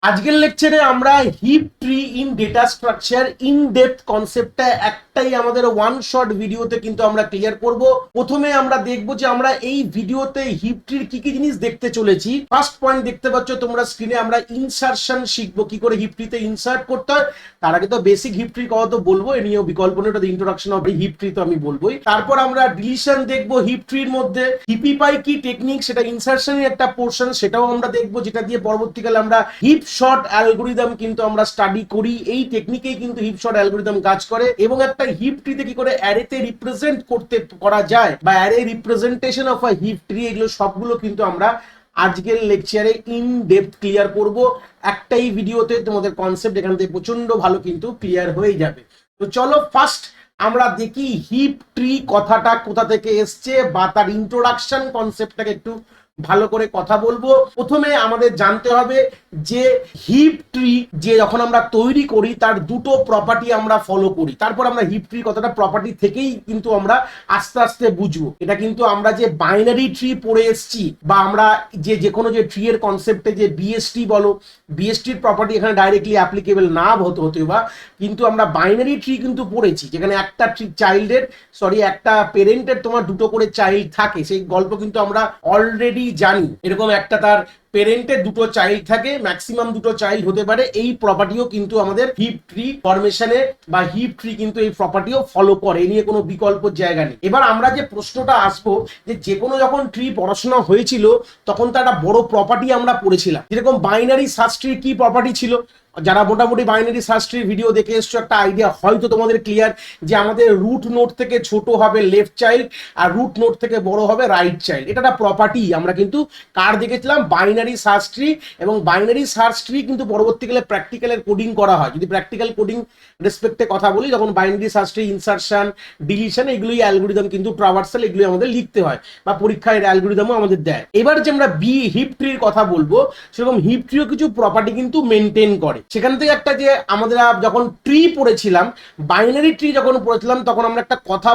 আজকের লেকচারে আমরা heap tree in data structure in depth কনসেপ্টটা একটাই আমাদের ওয়ান শট ভিডিওতে কিন্তু আমরা ক্লিয়ার করব। প্রথমে আমরা দেখব যে আমরা এই ভিডিওতে হিপ ট্রির কি কি জিনিস দেখতে চলেছি। ফার্স্ট পয়েন্ট দেখতে পাচ্ছ তোমরা স্ক্রিনে, আমরা ইনসারশন শিখবো, কি করে হিপ ট্রিতে ইনসার্ট করতে হয়। তার আগে তো বেসিক হিপ ট্রি কথা তো বলবো, এ নিয়েও বিকল্প নেই, ওটা ইন্ট্রোডাকশন অফ হিপ ট্রি তো আমি বলবোই। তারপর আমরা ডিলিশন দেখবো হিপ ট্রির মধ্যে, হিপিপাই কি টেকনিক, সেটা ইনসারশনের একটা পোর্শন, সেটাও আমরা দেখবো, যেটা দিয়ে পরবর্তীকালে আমরা হিপ শর্ট অ্যালগোরিদম কিন্তু আমরা স্টাডি করি। এই টেকনিকেই কিন্তু হিপ শর্ট অ্যালগোরিদম কাজ করে, এবং একটা হিপ ট্রিতে কি করে অ্যারেতে রিপ্রেজেন্ট করা যায় বা array representation of a heap tree, এগুলো সবগুলো কিন্তু আমরা আজকের লেকচারে ইন ডেপথ ক্লিয়ার করব। একটাই ভিডিওতে তোমাদের কনসেপ্ট এখান থেকে প্রচন্ড ভালো কিন্তু ক্লিয়ার হয়ে যাবে। তো চলো ফার্স্ট আমরা দেখি হিপ ট্রি কথাটা কোথা থেকে এসছে, বা তার ইন্ট্রোডাকশন কনসেপ্টটাকে একটু ভালো করে কথা বলবো। প্রথমে আমাদের জানতে হবে যে হিপ ট্রি যে যখন আমরা তৈরি করি তার দুটো প্রপার্টি আমরা ফলো করি, তারপর আমরা হিপ ট্রি কথাটা প্রপার্টি থেকেই কিন্তু আমরা আস্তে আস্তে বুঝবো। এটা কিন্তু আমরা যে বাইনারি ট্রি পড়ে এসছি, বা আমরা যে কোনো যে ট্রি এর কনসেপ্টে যে বিএসটি বলো, বিএসটির প্রপার্টি এখানে ডাইরেক্টলি অ্যাপ্লিকেবল না হতে বা, কিন্তু আমরা বাইনারি ট্রি কিন্তু পড়েছি, যেখানে একটা একটা পেরেন্টের তোমার দুটো করে চাইল্ড থাকে। সেই গল্প কিন্তু আমরা অলরেডি জানি। এরকম একটা তার পেরেন্টের দুটো চাইল্ড থাকে, ম্যাক্সিমাম দুটো চাইল্ড হতে পারে। এই প্রপার্টিও কিন্তু আমাদের হিপ ট্রি ফরমেশনে বা হিপ ট্রি কিন্তু এই প্রপার্টিও ফলো করে, এ নিয়ে কোনো বিকল্প জায়গা নেই। এবার আমরা যে প্রশ্নটা আসবো, যে কোনো যখন ট্রি পড়াশোনা হয়েছিল তখন তো একটা বড় প্রপার্টি আমরা পড়েছিলাম, যেরকম বাইনারি সার্চ ট্রির কি প্রপার্টি ছিল। যারা মোটামুটি বাইনারি সার্চ ট্রির ভিডিও দেখে এসছো, একটা আইডিয়া হয়তো তোমাদের ক্লিয়ার, যে আমাদের রুট নোড থেকে ছোট হবে লেফট চাইল্ড, আর রুট নোড থেকে বড় হবে রাইট চাইল্ড। এটা একটা প্রপার্টি আমরা কিন্তু কার দেখেছিলাম, বাইনারি সার্চ ট্রি। এবং বাইনারি সার্চ ট্রি কিন্তু পরবর্তীকালে প্র্যাকটিক্যালের কোডিং করা হয়। যদি প্র্যাকটিক্যাল কোডিং রেসপেক্টে কথা বলি, যখন binary search tree insertion deletion এগুলোই অ্যালগোরিদম কিন্তু ট্রাভার্সাল এগুলোই আমাদের লিখতে হয়, বা পরীক্ষায় অ্যালগোরিদমও আমাদের দেয়। এবার যে আমরা হিপ ট্রির কথা বলবো, সেরকম হিপ ট্রিও কিছু প্রপার্টি কিন্তু মেনটেন করে। সেখান থেকে একটা, যে আমাদের যখন ট্রি পড়েছিলাম, বাইনারি ট্রি যখন পড়েছিলাম, তখন আমরা একটা কথা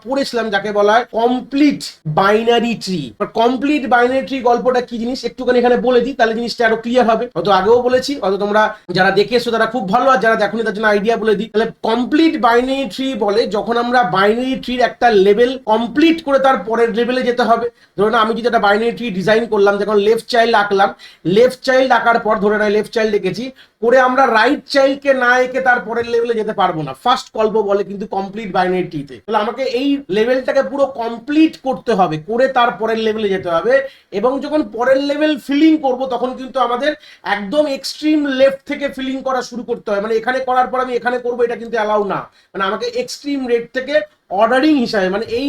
পড়েছিলাম যাকে বলা হয় complete binary tree. Complete binary tree গল্পটা কি জিনিস একটুখানি এখানে বলে দিই, তাহলে জিনিসটা আরো ক্লিয়ার হবে। হয়তো আগেও বলেছি, হয়তো তোমরা যারা দেখে এসো তারা খুব ভালো, আর যারা দেখোনি তার জন্য আইডিয়া বলে দিই। তাহলে কমপ্লিট বাইনারি ট্রি বলে যখন আমরা বাইনারি ট্রির একটা লেভেল কমপ্লিট করে তার পরের লেভেলে যেতে হবে। ধরুন আমি যদি একটা বাইনারি ট্রি ডিজাইন করলাম, যখন লেফট চাইল্ড আঁকলাম, লেফট চাইল্ড আঁকার পর ধরে না লেফট চাইল্ড এঁকেছি, করে আমরা রাইট চাইল্ডকে না এঁকে তার পরের লেভেলে যেতে পারবো না। ফার্স্ট গল্প বলে কিন্তু কমপ্লিট বাইনারি ট্রিতে। তাহলে আমাকে এই লেভেলটাকে পুরো কমপ্লিট করতে হবে, করে তার পরের লেভেলে যেতে হবে। এবং যখন পরের লেভেল ফিলিং করব, তখন কিন্তু আমাদের একদম এক্সট্রিম লেফট থেকে ফিলিং করা শুরু করতে হয়। মানে এখানে করার পর আমি এখানে করবো, এটা কিন্তু অ্যালাউ না। মানে আমাকে এক্সট্রিম রেট থেকে অর্ডারিং হিসাবে, মানে এই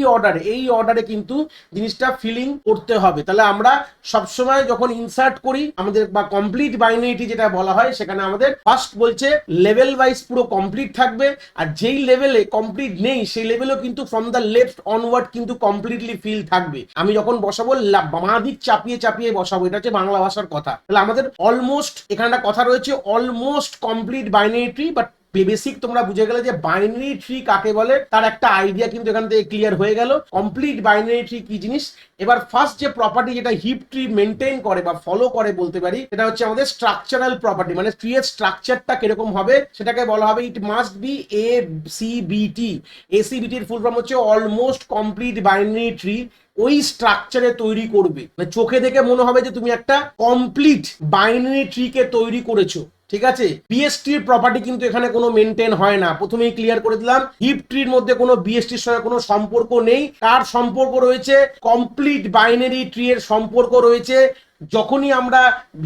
অর্ডারে কিন্তু জিনিসটা ফিলিং করতে হবে। তাহলে আমরা সবসময় যখন ইনসার্ট করি আমাদের, বা কমপ্লিট বাইনারিটি যেটা বলা হয়, সেখানে আমাদের ফার্স্ট বলছে লেভেল ওয়াইজ পুরো কমপ্লিট থাকবে, আর যেই লেভেলে কমপ্লিট নেই সেই লেভেলও কিন্তু ফ্রম দ্য লেফট অনওয়ার্ড কিন্তু কমপ্লিটলি ফিল থাকবে। আমি যখন বসাবো বাঁ দিক চাপিয়ে বসাবো, এটা হচ্ছে বাংলা ভাষার কথা। তাহলে আমাদের অলমোস্ট এখানে একটা কথা রয়েছে, almost complete binary, but basic তোমরা বুঝে গেলে যে বাইনারি ট্রি কাকে বলে, তার একটা আইডিয়া কিন্তু এখান থেকে ক্লিয়ার হয়ে গেল কমপ্লিট বাইনারি ট্রি কি জিনিস। এবার ফার্স্ট যে প্রপার্টি যেটা হিপ ট্রি মেনটেন করে বা ফলো করে বলতে পারি, সেটা হচ্ছে আমাদের স্ট্রাকচারাল প্রপার্টি। মানে ট্রি এর স্ট্রাকচারটা কিরকম হবে সেটাকে বলা হবে it must be ACBT। ACBT এর ফুল ফর্ম হচ্ছে অলমোস্ট কমপ্লিট বাইনারি ট্রি। ওই স্ট্রাকচারে তৈরি করবে, মানে চোখে দেখে মনে হবে যে তুমি একটা কমপ্লিট বাইনারি ট্রিকে তৈরি করেছো। ঠিক আছে, বিএসটির প্রপার্টি কিন্তু এখানে কোনো মেনটেন হয় না। প্রথমেই ক্লিয়ার করে দিলাম, হিপ ট্রির মধ্যে কোনো বিএসটির সঙ্গে কোনো সম্পর্ক নেই। কার সম্পর্ক রয়েছে? কমপ্লিট বাইনারি ট্রি এর সম্পর্ক রয়েছে। যখনই আমরা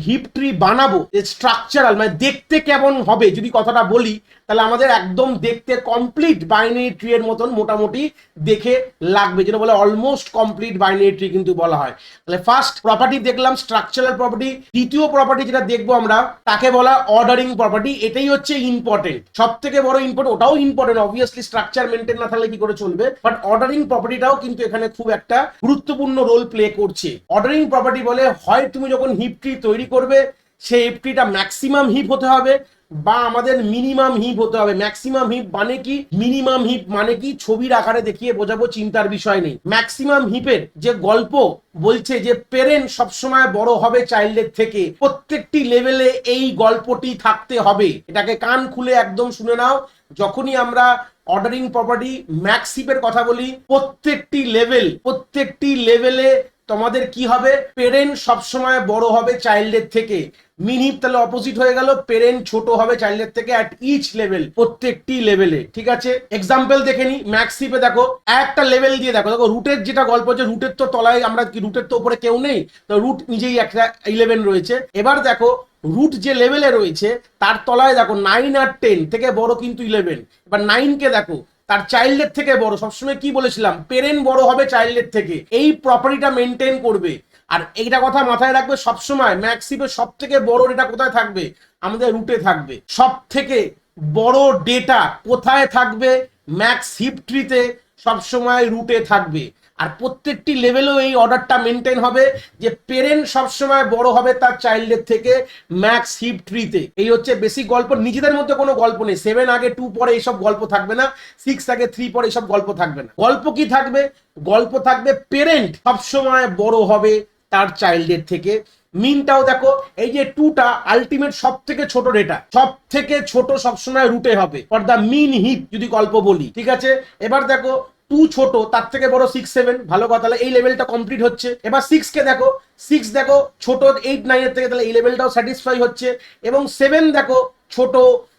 হিপ ট্রি বানাবো, স্ট্রাকচারাল মানে দেখতে কেমন হবে যদি কথাটা বলি, তাহলে আমাদের একদম দেখতে কমপ্লিট বাইনারি ট্রি এর মতন মোটামুটি দেখে লাগবে, যেটা বলে অলমোস্ট কমপ্লিট বাইনারি ট্রি কিন্তু বলা হয়। তাহলে ফার্স্ট প্রপার্টি দেখলাম স্ট্রাকচারাল প্রপার্টি। দ্বিতীয় প্রপার্টি যেটা দেখবো আমরা, তাকে বলা অর্ডারিং প্রপার্টি। এটাই হচ্ছে ইম্পর্টেন্ট, সব থেকে বড় ইম্পর্টেন্ট। ওটাও ইম্পর্টেন্ট, অবভিয়াসলি স্ট্রাকচার মেনটেন না থাকলে কি করে চলবে, বাট অর্ডারিং প্রপার্টিটাও কিন্তু এখানে খুব একটা গুরুত্বপূর্ণ রোল প্লে করছে। অর্ডারিং প্রপার্টি বলে, হয় তুমি যখন হিপ ট্রি তৈরি করবে, সেই হিপ ট্রিটা ম্যাক্সিমাম হিপ হতে হবে, বা আমাদের মিনিমাম হিপ হতে হবে। ম্যাক্সিমাম হিপ মানে কি, মিনিমাম হিপ মানে কি, ছবির আকারে দেখিয়ে বোঝাবো, চিন্তার বিষয় নেই। ম্যাক্সিমাম হিপের যে গল্প বলছে যে পেরেন্ট সবসময় বড় হবে চাইল্ডের থেকে, প্রত্যেকটি লেভেলে এই গল্পটি থাকতে হবে। এটাকে কান খুলে একদম শুনে নাও। যখনই আমরা অর্ডারিং প্রপার্টি ম্যাক্স হিপের কথা বলি, প্রত্যেকটি লেভেলে তোমাদের কি হবে, পেরেন্ট সবসময় বড় হবে চাইল্ডের থেকে। মিনহিপ তাহলে অপোজিট হয়ে গেল, পেরেন্ট ছোট হবে চাইল্ডের থেকে অ্যাট ইচ লেভেল, প্রত্যেকটি লেভেলে। ঠিক আছে, এক্সাম্পল দেখে নি। ম্যাক্সিপে দেখো একটা লেভেল দিয়ে দেখো, দেখো রুটের যেটা গল্প হচ্ছে, রুটের তো তলায় আমরা কি, রুটের তো উপরে কেউ নেই, তো রুট নিজেই একটা 11 রয়েছে। এবার দেখো রুট যে লেভেলে রয়েছে তার তলায় দেখো 9 আর 10 থেকে বড় কিন্তু 11। এবার 9 কে দেখো তার চাইল্ডের থেকে বড়। সবসময় কি বলেছিলাম, পেরেন্ট বড় হবে চাইল্ডের থেকে, এই প্রপার্টিটা মেনটেন করবে। আর এইটা কথা মাথায় রাখবে সবসময়, ম্যাক্সিপের সব থেকে বড় ডেটা কোথায় থাকবে, আমাদের রুটে থাকবে। সব থেকে বড় ডেটা কোথায় থাকবে, ম্যাক্স হিপ ট্রিতে সবসময় রুটে থাকবে। আর প্রত্যেকটি লেভেলেও এই অর্ডারটা মেনটেন হবে যে পেরেন্ট সবসময় বড় হবে তার চাইল্ডের থেকে ম্যাক্স হিপ ট্রিতে। এই হচ্ছে বেসিক গল্প। নিজেদের মধ্যে কোনো গল্প নেই, 7 আগে 2 পরে এইসব গল্প থাকবে না, 6 আগে 3 পরে এইসব গল্প থাকবে না। গল্প কি থাকবে, গল্প থাকবে পেরেন্ট সবসময় বড় হবে তার চাইল্ডের থেকে। মিনটাও দেখো, এই যে 2টা আলটিমেট সব থেকে ছোট ডেটা, সব থেকে ছোট সবসময় রুটে হবে ফর দ্য মিন হিপ যদি গল্প বলি। ঠিক আছে, এবার দেখো 2 ছোট, তার থেকে বড় 6 7, ভালো কথা, তাহলে এই লেভেলটা কমপ্লিট হচ্ছে। এবার 6 কে দেখো, 6 দেখো ছোট 8 9 এর থেকে, তাহলে এই লেভেলটাও স্যাটিসফাই হচ্ছে। এবং 7 দেখো ছোট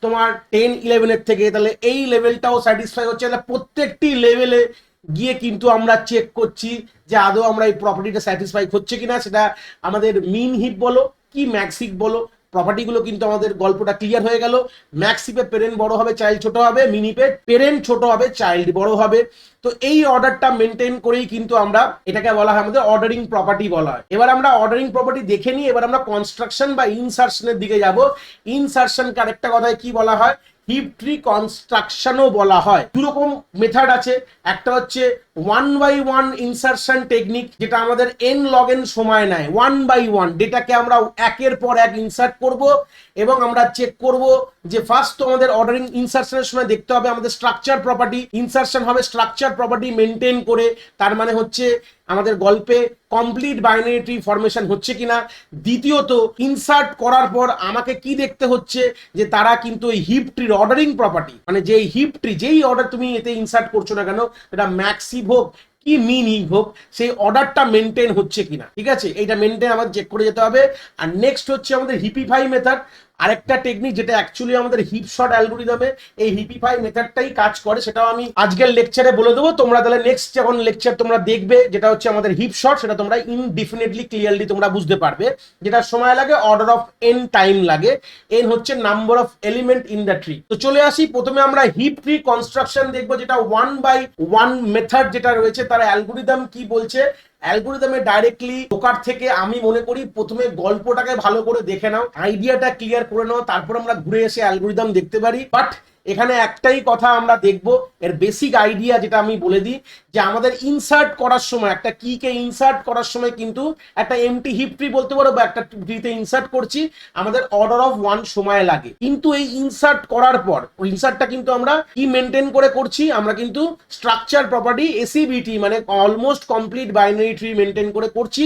তোমার 10 11 এর থেকে, তাহলে এই লেভেলটাও স্যাটিসফাই হচ্ছে। তাহলে প্রত্যেকটি লেভেলে গিয়ে কিন্তু আমরা চেক করছি যে আদৌ আমরা এই প্রপার্টিটা স্যাটিসফাই হচ্ছে কিনা। সেটা আমাদের মিন হিপ বলো কি ম্যাক্স হিপ বলো, প্রপার্টিগুলো কিন্তু আমাদের গল্পটা ক্লিয়ার হয়ে গেল। ম্যাক্স হিপে পেরেন্ট বড় হবে চাইল্ড ছোট হবে, মিন হিপে পেরেন্ট ছোট হবে চাইল্ড বড় হবে। তো এই অর্ডারটা মেনটেন করেই কিন্তু আমরা, এটাকে বলা হয় আমাদের অর্ডারিং প্রপার্টি বলা হয়। এবার আমরা অর্ডারিং প্রপার্টি দেখে নিই, এবার আমরা কনস্ট্রাকশন বা ইনসার্শনের দিকে যাব। ইনসার্শনকে আরেকটা কথায় কি বলা হয়, হিপ ট্রি কনস্ট্রাকশনও বলা হয়। দুরকম মেথড আছে, একটা হচ্ছে 1/1 ইনসার্শন টেকনিক, যেটা আমাদের n log n সময় নেয়। 1/1 ডেটাকে আমরা একের পর এক ইনসার্ট করব এবং আমরা চেক করব যে ফার্স্ট তো আমাদের অর্ডারিং ইনসার্শনের সময় দেখতে হবে আমাদের স্ট্রাকচার প্রপার্টি, ইনসার্শন হবে স্ট্রাকচার প্রপার্টি মেনটেন করে। তার মানে হচ্ছে আমাদের গল্পে কমপ্লিট বাইনারি ট্রি ফরমেশন হচ্ছে কিনা। দ্বিতীয়ত ইনসার্ট করার পর আমাকে কি দেখতে হচ্ছে, যে তারা কিন্তু এই হিপ ট্রির অর্ডারিং প্রপার্টি, মানে যেই হিপ ট্রি, যেই অর্ডার তুমি এতে ইনসার্ট করছো না কেন, এটা ম্যাক্সিভ হোক কি মিন হোক, সেই অর্ডারটা মেনটেন হচ্ছে কিনা। ঠিক আছে, এইটা মেনটেন আমাদের চেক করে যেতে হবে। আর নেক্সট হচ্ছে আমাদের হিপিফাই মেথড, আরেকটা টেকনিক যেটা অ্যাকচুয়ালি আমাদের হিপ শট অ্যালগরিদমে এই হিপিফাই মেথডটাই কাজ করে। সেটাও আমি আজকের লেকচারে বলে দেবো, তোমরা তাহলে নেক্সট যখন লেকচার তোমরা দেখবে যেটা হচ্ছে আমাদের হিপ শট, সেটা তোমরা ইনডিফিনিটলি ক্লিয়ারলি তোমরা বুঝতে পারবে। যেটা সময় লাগে অর্ডার অফ এন টাইম লাগে, এন হচ্ছে number of element in the tree. তো চলে আসি, প্রথমে আমরা হিপ ট্রি কনস্ট্রাকশন দেখবো, যেটা 1/1 মেথড যেটা রয়েছে তার অ্যালগরিদম কি বলছে। অ্যালগরিদমে ডাইরেক্টলি ঢোকার থেকে আমি মনে করি প্রথমে গল্পটাকে ভালো করে দেখে নাও, আইডিয়াটা ক্লিয়ার করে নাও, তারপর আমরা ঘুরে এসে অ্যালগরিদম দেখতে পারি। বাট এখানে একটাই কথা আমরা দেখব, এর বেসিক আইডিয়া যেটা আমি বলে দিই, যে আমাদের ইনসার্ট করার সময় একটা কিকে ইনসার্ট করার সময় কিন্তু একটা এমটি হিপ ট্রি বলতে পারো বা একটা ট্রিতে ইনসার্ট করছি, আমাদের অর্ডার অফ 1 সময় লাগে। কিন্তু এই ইনসার্ট করার পর ওই ইনসার্টটা কিন্তু আমরা কি মেনটেন করে করছি, আমরা কিন্তু স্ট্রাকচার প্রপার্টি এসিবিটি মানে almost complete binary tree maintain করে করছি।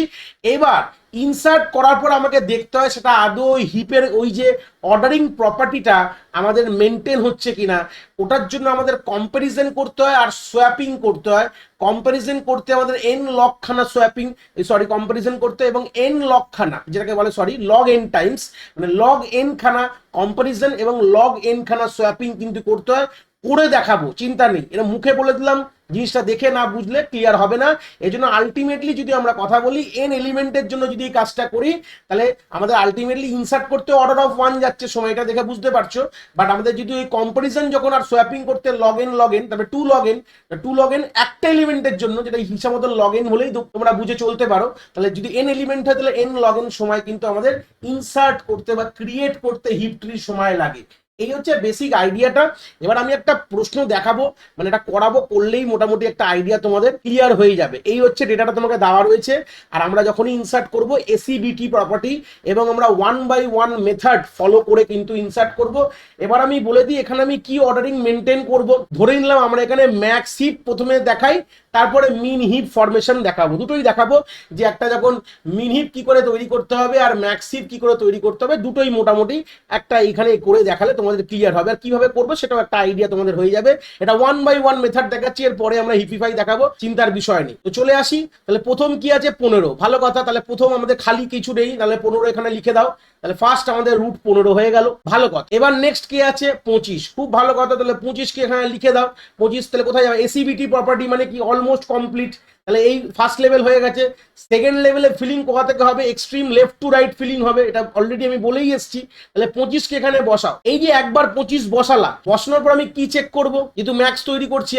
এবার ইনসার্ট করার পর আমাকে দেখতে হয় সেটা আদৌ হিপের ওই যে অর্ডারিং প্রপার্টিটা আমাদের মেনটেন হচ্ছে কিনা। ওটার জন্য আমাদের কম্প্যারিজন করতে হয় আর সোয়াপিং করতে হয়। কম্প্যারিজন করতে আমাদের এন লকখানা সোয়াপিং, সরি কম্প্যারিজন করতে এবং এন লকখানা, যেটাকে বলে সরি লগ এন টাইমস, মানে লগ এন খানা কম্প্যারিজন এবং লগ এন খানা সোয়াপিং কিন্তু করতে হয়। করে দেখাবো, চিন্তা নেই, এটা মুখে বলে দিলাম, জিনিসটা দেখে না বুঝলে ক্লিয়ার হবে না। এই জন্য আলটিমেটলি যদি আমরা কথা বলি এন এলিমেন্টের জন্য যদি এই কাজটা করি, তাহলে আমাদের আলটিমেটলি ইনসার্ট করতে অর্ডার অফ 1 যাচ্ছে, সময়টা দেখে বুঝতে পারছো। বাট আমাদের যদি ওই কম্পারিজন যখন আর সোয়াপিং করতে লগ এন তারপরে 2 log n একটা এলিমেন্টের জন্য, যেটা হিসাব মতো লগ এন হলেই তোমরা বুঝে চলতে পারো। তাহলে যদি এন এলিমেন্ট হয় তাহলে এন log n সময় কিন্তু আমাদের ইনসার্ট করতে বা ক্রিয়েট করতে হিপ ট্রির সময় লাগে। এই হচ্ছে বেসিক আইডিয়াটা। এবার আমি একটা প্রশ্ন দেখাবো, মানে এটা করাবো, করলেই মোটামুটি একটা আইডিয়া তোমাদের ক্লিয়ার হয়ে যাবে। এই হচ্ছে ডেটাটা তোমাকে দেওয়া রয়েছে, আর আমরা যখনই ইনসার্ট করব এসিবিটি প্রপার্টি এবং আমরা 1 by 1 মেথড ফলো করে কিন্তু ইনসার্ট করব। এবার আমি বলে দিই এখানে আমি কি অর্ডারিং মেনটেন করব। ধরে নিলাম আমরা এখানে ম্যাক্স হিপ প্রথমে দেখাই, তারপরে মিন হিপ ফরমেশন দেখাবো, দুটোই দেখাবো যে একটা যখন মিন হিপ কি করে তৈরি করতে হবে আর ম্যাক্স হিপ কি করে তৈরি করতে হবে, দুটোই মোটামুটি একটা এখানে করে দেখালে তোমাদের ক্লিয়ার হবে। আর কিভাবে করবো সেটাও একটা আইডিয়া তোমাদের হয়ে যাবে। এটা 1 by 1 মেথড দেখাচ্ছি, এর পরে আমরা হিপিফাই দেখাবো, চিন্তার বিষয় নেই। তো চলে আসি, তাহলে প্রথম কি আছে 15, ভালো কথা। তাহলে প্রথম আমাদের খালি কিছু নেই, তাহলে 15 এখানে লিখে দাও। তাহলে ফার্স্ট আমাদের রুট 15 হয়ে গেল, ভালো কথা। এবার নেক্সট কি আছে 25, খুব ভালো কথা। তাহলে 25 কে এখানে লিখে দাও। 25 তাহলে কোথায় যাবে, এসিবিটি প্রপার্টি মানে কি অলমোস্ট কমপ্লিট। তাহলে এই ফার্স্ট লেভেল হয়ে গেছে। সেকেন্ড লেভেলে ফিলিং কোথা থেকে হবে, extreme left to right filling হবে, এটা অলরেডি আমি বলেই এসেছি। তাহলে 25 কে এখানে বসাও। এই যে একবার 25 বসালা, বসানোর পর আমি কি চেক করব, যেহেতু ম্যাক্স তৈরি করছি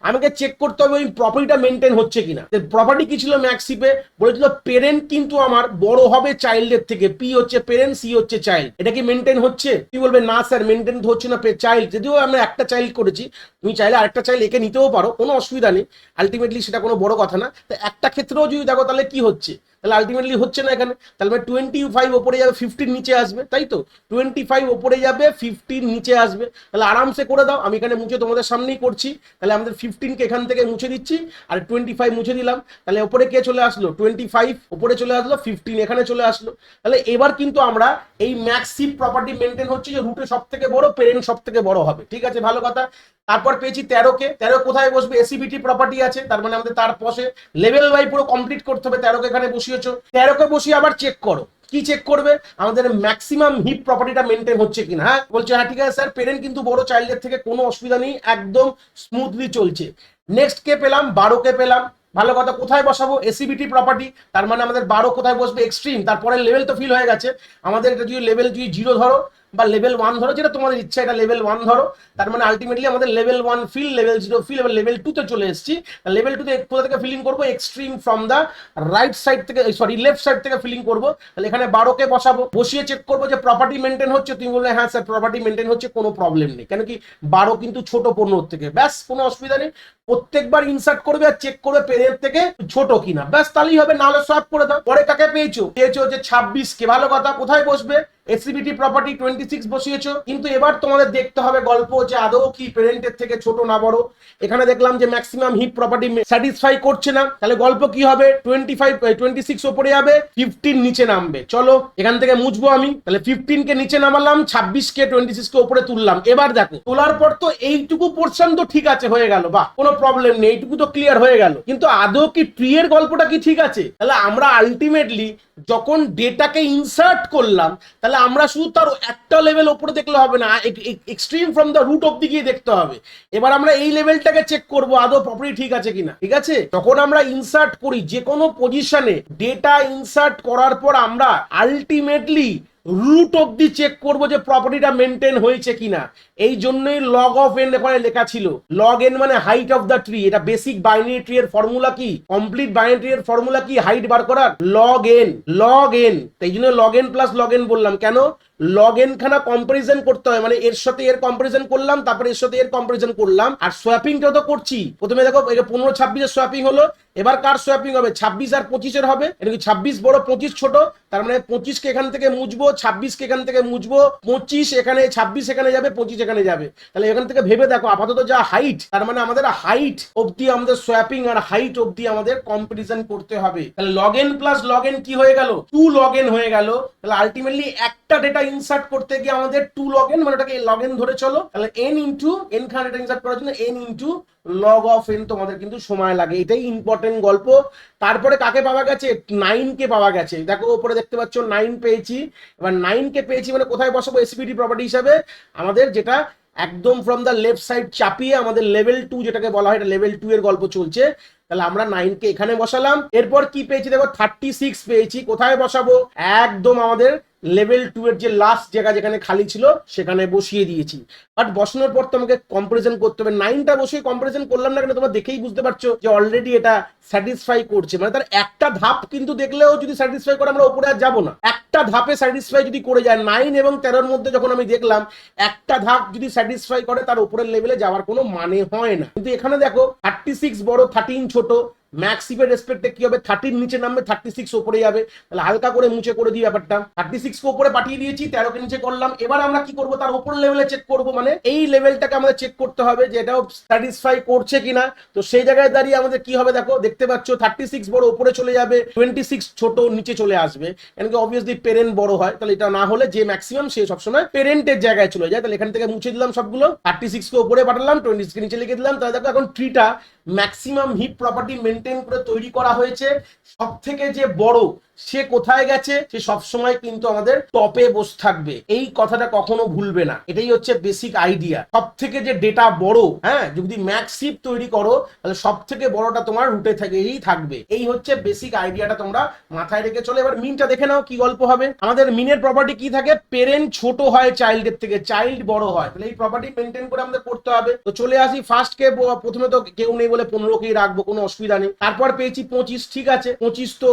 আমাকে চেক করতে হবে ওই প্রপার্টিটা মেনটেন হচ্ছে কিনা। প্রপার্টি কি ছিল ম্যাক্স হিপে, বলেছিল পেরেন্ট কিন্তু আমার বড় হবে চাইল্ডের থেকে, পি হচ্ছে পেরেন্ট, সি হচ্ছে চাইল্ড। এটা কি মেনটেন হচ্ছে? কি বলবে, না স্যার মেনটেন হচ্ছে না, চাইল্ড, যদিও আমরা একটা চাইল্ড করেছি, তুমি চাইলে আরেকটা চাইল্ড একে নিতেও পারো, কোনো অসুবিধা নেই, আলটিমেটলি সেটা কোনো বড় কথা না। তো একটা ক্ষেত্রেও যদি দেখো তাহলে কি হচ্ছে, তাহলে আলটিমেটলি হচ্ছে না এখানে। তাহলে 25 ওপরে যাবে, 15 নিচে আসবে, তাই তো? 25 ওপরে যাবে, 15 নিচে আসবে, তাহলে আরামসে করে দাও। আমি এখানে মুছে তোমাদের সামনেই করছি। তাহলে আমাদের 15 কে এখান থেকে মুছে দিচ্ছি, আর 25 মুছে দিলাম। তাহলে ওপরে কে চলে আসলো, 25 ওপরে চলে আসলো, 15 এখানে চলে আসলো। তাহলে এবার কিন্তু আমরা এই ম্যাক্স হিপ প্রপার্টি মেনটেন হচ্ছে যে রুটে সব থেকে বড়, পেরেন্ট সব থেকে বড় হবে, ঠিক আছে, ভালো কথা। তারপর পেয়েছি 13 কে, 13 কোথায় বসবে, এসিবিটি প্রপার্টি আছে, তার মানে আমাদের তার পাশে লেভেল ওয়াই পুরো কমপ্লিট করতে হবে। 13 কে এখানে বসিয়েছো, 13 কে বসিয়ে আবার চেক করো, কি চেক করবে, আমাদের ম্যাক্সিমাম হিপ প্রপার্টিটা মেনটেন হচ্ছে কিনা। হ্যাঁ বলছে, হ্যাঁ ঠিক আছে স্যার, পেরেন্ট কিন্তু বড় চাইল্ডের থেকে, কোনো অসুবিধা নেই, একদম স্মুথলি চলছে। নেক্সট কে পেলাম, 12 কে পেলাম, ভালো কথা। কোথায় বসাবো, এসিবিটি প্রপার্টি, তার মানে আমাদের 12 কোথায় বসবে, এক্সট্রিম, তারপরে লেভেল তো ফিল হয়ে গেছে আমাদের। এটা যদি লেভেল যদি 0 ধরো বা লেভেল 1 ধরো, যেটা তোমাদের ইচ্ছা, এটা লেভেল 1 ধরো, তার মানে আলটিমেটলি আমাদের লেভেল 1 ফিল, লেভেল 0 ফিল, এবার লেভেল 2 তে চলে এসেছি। লেভেল 2 তে কোথা থেকে ফিলিং করবো, extreme from the right side থেকে, সরি লেফট সাইড থেকে ফিলিং করবো। তাহলে এখানে 12 কে বসাবো, বসিয়ে চেক করবো যে প্রপার্টি মেনটেন হচ্ছে। তুমি বললে হ্যাঁ স্যার প্রপার্টি মেনটেন হচ্ছে, কোনো প্রবলেম নেই, কেন কি 12 কিন্তু ছোট 15 থেকে, ব্যাস কোনো অসুবিধা নেই। প্রত্যেকবার ইনসার্ট করবে আর চেক করবে পেরেন্ট থেকে ছোট কিনা, ব্যাস তাহলেই হবে, নাহলে সোয়াপ করে দাও। পরে কাকে পেয়েছো যে 26 কে, ভালো কথা। কোথায় বসবে, এসিবিটি প্রপার্টি 26 বসিয়েছো। কিন্তু এবার তোমাদের দেখতে হবে গল্প যে আদৌ কি পেরেন্টের থেকে ছোট না বড়। এখানে দেখলাম যে ম্যাক্সিমাম হিপ প্রপার্টি স্যাটিসফাই করছে না, তাহলে গল্প কি হবে, 26 ওপরে যাবে, 15 নিচে নামবে। চলো এখান থেকে মুছবো আমি, তাহলে 15 কে নিচে নামালাম, 26 কে 26 কে উপরে তুললাম। এবার দেখো তোলার পর তো এইটুকু পোর্শন তো ঠিক আছে, হয়ে গেল, বাহ, কোনো প্রবলেম নেই, এইটুকু তো ক্লিয়ার হয়ে গেল। কিন্তু আদৌ কি ট্রি এর গল্পটা কি ঠিক আছে? তাহলে আমরা আলটিমেটলি যখন ডেটাকে ইনসার্ট করলাম, তাহলে আমরা শুধু তার একটা লেভেল উপরে দেখলে হবে না, এক্সট্রিম ফ্রম দ্য রুট অব্দি গিয়ে দেখতে হবে। এবার আমরা এই লেভেলটাকে চেক করবো আদৌ প্রপার্টি ঠিক আছে কিনা, ঠিক আছে। তখন আমরা ইনসার্ট করি যে কোনো পজিশনে, ডেটা ইনসার্ট করার পর আমরা আলটিমেটলি রুট অব্দি চেক করবো যে প্রপার্টিটা মেনটেন হয়েছে কিনা। এই জন্যই লগ অফ এন এখানে লেখা ছিল। লগ এন মানে হাইট অফ দ্য ট্রি, এটা বেসিক বাইনারি ট্রি এর ফর্মুলা কি, কমপ্লিট বাইনারি ট্রি এর ফর্মুলা কি, হাইট বার করার লগ এন, লগ এন। তাই জন্য log N plus log N বললাম, কেন লগ এন খানা কম্পারিজন করতে হয়, মানে এর সাথে এর কম্পারিজন করলাম, তারপরে এর সাথে এর কম্পারিজন করলাম। আর সোয়াপিংটাও তো করছি, প্রথমে দেখো 15-26 এর সোয়াপিং হলো, এবার কার সোয়াপিং হবে, 26 আর 25 এর হবে। এটা কি 26 বড় 25 ছোট, তার মানে 25 কে এখান থেকে মুছবো, 26 কে এখান থেকে মুছবো, 25 এখানে, 26 এখানে যাবে, 25 এখানে যাবে। তাহলে এখান থেকে ভেবে দেখো আপাতত যা হাইট, তার মানে আমাদের হাইট অবধি আমাদের সোয়াপিং আর হাইট অবধি আমাদের কম্পারিজন করতে হবে। তাহলে log N plus log N কি হয়ে গেল, 2 লগ এন হয়ে গেল। তাহলে আলটিমেটলি একটা ডেটা ইনসার্ট করতে গিয়ে আমাদের 2 লগ এন, মানে ওটাকে লগ এন ধরে চলো। তাহলে এন ইনটু এন খানা ডেটা ইনসার্ট করার জন্য N into log of N তোমাদের কিন্তু সময় লাগে, এটাই ইম্পর্টেন্ট গল্প। তারপরে কাকে পাওয়া গেছে, 9 কে পাওয়া গেছে, দেখো উপরে দেখতে পাচ্ছ 9 পেয়েছি। এবার 9 কে পেয়েছি মানে কোথায় বসাবো, এসিপিটি প্রপার্টি হিসাবে আমাদের, যেটা একদম ফ্রম দ্য লেফট সাইড চাপিয়ে আমাদের লেভেল 2 যেটাকে বলা হয়, এটা লেভেল 2 এর গল্প চলছে। তাহলে আমরা 9 কে এখানে বসালাম। এরপর কি পেয়েছি দেখো 36 পেয়েছি, কোথায় বসাবো, একদম আমাদের লেভেল 2 এর যে লাস্ট জায়গা যেখানে খালি ছিল সেখানে বসিয়ে দিয়েছি। বাট বসানোর পর তোমাকে কম্পারিজন করতে হবে। 9টা বসিয়ে কম্পারিজন করলাম না কেন তোমরা দেখেই বুঝতে পারছো যে অলরেডি এটা স্যাটিসফাই করছে, মানে তার একটা ধাপ কিন্তু দেখলেও যদি স্যাটিসফাই করে আমরা উপরে আর যাবো না। একটা ধাপে স্যাটিসফাই যদি করে যায় 9 এবং 13 মধ্যে যখন আমি দেখলাম একটা ধাপ যদি স্যাটিসফাই করে তার উপরের লেভেলে যাওয়ার কোনো মানে হয় না। কিন্তু এখানে দেখো 36 বড় 13 ছোট, ম্যাক্সিপের রেসপেক্টে কি হবে 30 নিচে নামবে 36 উপরে যাবে, তাহলে হালকা করে মুছে করে দিই ব্যাপারটা। 36 কে উপরে পাঠিয়ে দিয়েছি, 13 কে নিচে করলাম। এবার আমরা কি করব তার উপর লেভেলে চেক করব, মানে এই লেভেলটাকে আমাদের চেক করতে হবে যে এটাও স্যাটিসফাই করছে কিনা। তো সেই জায়গায় দাঁড়িয়ে আমাদের কি হবে দেখো, দেখতে পাচ্ছ 36 বড় উপরে চলে যাবে, 26 ছোট নিচে চলে আসবে, কেন কি অবভিয়াসলি পেরেন্ট বড় হয়, তাহলে এটা না হলে যে ম্যাক্সিমাম সে সবসময় পেরেন্টের জায়গায় চলে যায়। তাহলে এখান থেকে মুছে দিলাম সবগুলো, 36 কে উপরে পাঠালাম, 26 কে নিচে লিখে দিলাম। তাহলে দেখো এখন ট্রিটা ম্যাক্সিমাম হিপ প্রপার্টি মেনটেন করে তৈরি করা হয়েছে। সব থেকে যে বড় সে কোথায় গেছে, সে সবসময় কিন্তু আমাদের টপে বসে থাকবে, এই কথাটা কখনো ভুলবে না। এটাই হচ্ছে বেসিক আইডিয়া। সব থেকে যে ডেটা বড়, হ্যাঁ, যদি ম্যাক্স হিপ তৈরি করো তাহলে সব থেকে বড়টা তোমার রুটে থেকেই থাকবে। এই হচ্ছে বেসিক আইডিয়াটা, তোমরা মাথায় রেখে চলে। এবার মিনটা দেখে নাও কি গল্প হবে। আমাদের মিনের প্রপার্টি কি থাকে, পেরেন্ট ছোট হয় চাইল্ডের থেকে, চাইল্ড বড় হয়, তাহলে এই প্রপার্টি মেনটেন করে আমাদের করতে হবে। তো চলে আসি ফার্স্ট কে, প্রথমে তো কেউ নেই বলে 15 কেই রাখবো, কোনো অসুবিধা নেই। তারপর পেয়েছি 25, ঠিক আছে, 25 তো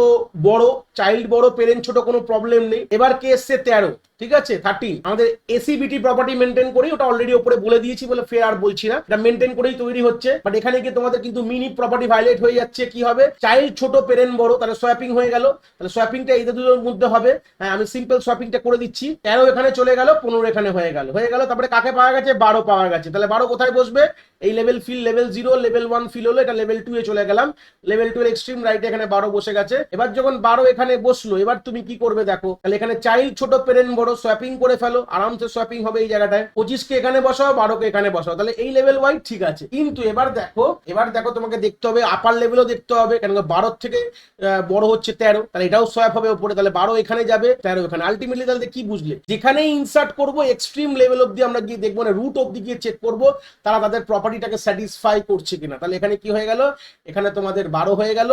বড়, চাইল্ড বড়, পেরেন্ট ছোট, কোনো প্রবলেম নেই। এবার কে এসছে 13, ঠিক আছে, 13। আমাদের এসিবিটি প্রপার্টি মেনটেন করি, ওটা অলরেডি উপরে বলে দিয়েছি বলে ফের আর বলছি না, এটা মেনটেন করেই তৈরি হচ্ছে। বাট এখানে গিয়ে তোমাদের কিন্তু মিনি প্রপার্টি ভাইলেট হয়ে যাচ্ছে। কি হবে, চাইল্ড ছোট পেরেন্ট বড়, তাহলে সোয়াপিং হয়ে গেল। তাহলে সোয়াপিংটা এই দুটোর মধ্যে হবে। হ্যাঁ, আমি সিম্পল সোয়াপিংটা করে দিচ্ছি। 13 এখানে চলে গেল, 15 এখানে হয়ে গেল, তারপরে কাকে পাওয়া গেছে, 12 পাওয়া গেছে। তাহলে 12 কোথায় বসবে, এই level fill level 0, level 1 fill হলো, এটা লেভেল 2 এ চলে গেলাম। লেভেল 2 এর এক্সট্রিম রাইটে এখানে 12 বসে গেছে। এবার যখন 12 এখানে বসলো, এবার তুমি কি করবে দেখো, তাহলে এখানে চাইল্ড ছোট পেরেন্ট বড়, সোয়াপিং করে ফেলো, আরামসে সোয়াপিং হবে এই জায়গাটায়। 25 কে এখানে বসাও, 12 কে এখানে বসাও, তাহলে এই লেভেল ওয়াইজ ঠিক আছে। কিন্তু এবার দেখো তোমাকে দেখতে হবে আপার লেভেলও দেখতে হবে, কেন 12 থেকে বড় হচ্ছে 13, তাহলে এটাও সোয়াপ হবে উপরে, তাহলে 12 এখানে যাবে, 13 এখানে। আলটিমেটলি তাহলে কি বুঝলে, যেখানেই ইনসার্ট করবো এক্সট্রিম লেভেল অব্দি আমরা গিয়ে দেখবো, না রুট অব্দি গিয়ে চেক করবো তারা তাদের প্রপার্টিটাকে স্যাটিসফাই করছে কিনা। তাহলে এখানে কি হয়ে গেল, এখানে তোমাদের 12 হয়ে গেল,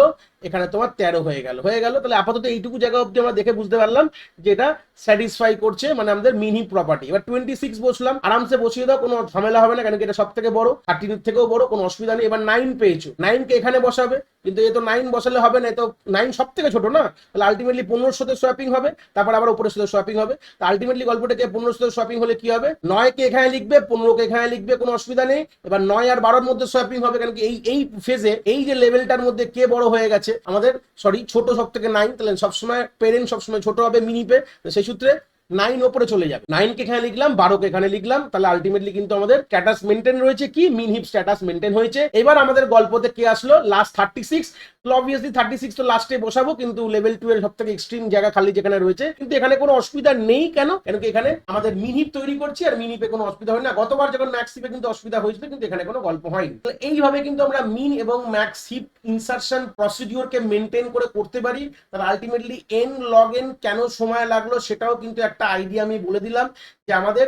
এখানে তোমার 13 হয়ে গেল। তাহলে আপাতত এইটুকু জায়গা অব্দি আমরা দেখে বুঝতে পারলাম যে এটা স্যাটিসফাই করছে, মানে আমাদের মিনি প্রপার্টি। এবার 26 বসলাম, আরামসে বসিয়ে দাও, কোনো ঝামেলা হবে না, কারণ এটা সব থেকে বড়, 13 থেকেও বড়, কোনো অসুবিধা নেই। এবার 9 পেয়েছো, 9 কে এখানে বসাবে, কিন্তু এ তো 9 বসালে হবে না, এ তো 9 সব থেকে ছোট না, তাহলে আলটিমেটলি 15 সাথে সোয়াপিং হবে, তারপর আবার উপরের সাথে সোয়াপিং হবে। তো আলটিমেটলি গল্পটাকে 15 সাথে সোয়াপিং হলে কি হবে, 9 কে এখানে লিখবে, 15 কে এখানে লিখবে, কোনো অসুবিধা নেই। এবার 9 আর 12 এর মধ্যে সোয়াপিং হবে, কারণ কি এই ফেজে এই যে লেভেলটার মধ্যে কে বড় হয়ে গেছে আমাদের, সরি ছোট সব থেকে 9, তাহলে সবসময় পেরেন্ট সবসময় ছোট হবে মিনিপে, সেই সূত্রে 9 ওপরে চলে যাবে। 9 কে এখানে লিখলাম, 12 কে এখানে লিখলাম, তাহলে আলটিমেটলি কিন্তু আমাদের স্ট্যাটাস মেনটেন রয়েছে, কি মিন হিপ স্ট্যাটাস মেনটেন হয়েছে। এবার আমাদের গল্পতে কে আসলো, লাস্ট 36। তো অবভিয়াসলি 36 তো লাস্টে বসাবো, কিন্তু লেভেল 2 এর সবথেকে এক্সট্রিম জায়গা খালি যেখানে রয়েছে, কিন্তু এখানে কোনো অসুবিধা নেই। কেন কি এখানে আমাদের মিন হিপ তৈরি করছি, আর মিন হিপে কোনো অসুবিধা হয় না। গতবার যখন ম্যাক্স হিপে কিন্তু অসুবিধা হয়েছিল, কিন্তু এখানে কোনো গল্প হয়নি। তো এইভাবে কিন্তু আমরা মিন এবং ম্যাক্স হিপ ইনসারশন প্রসিডিওরকে মেনটেন করে করতে পারি। তাহলে আলটিমেটলি এন লগ এন কেন সময় লাগলো সেটাও কিন্তু একটা আইডিয়া আমি বলে দিলাম, যে আমাদের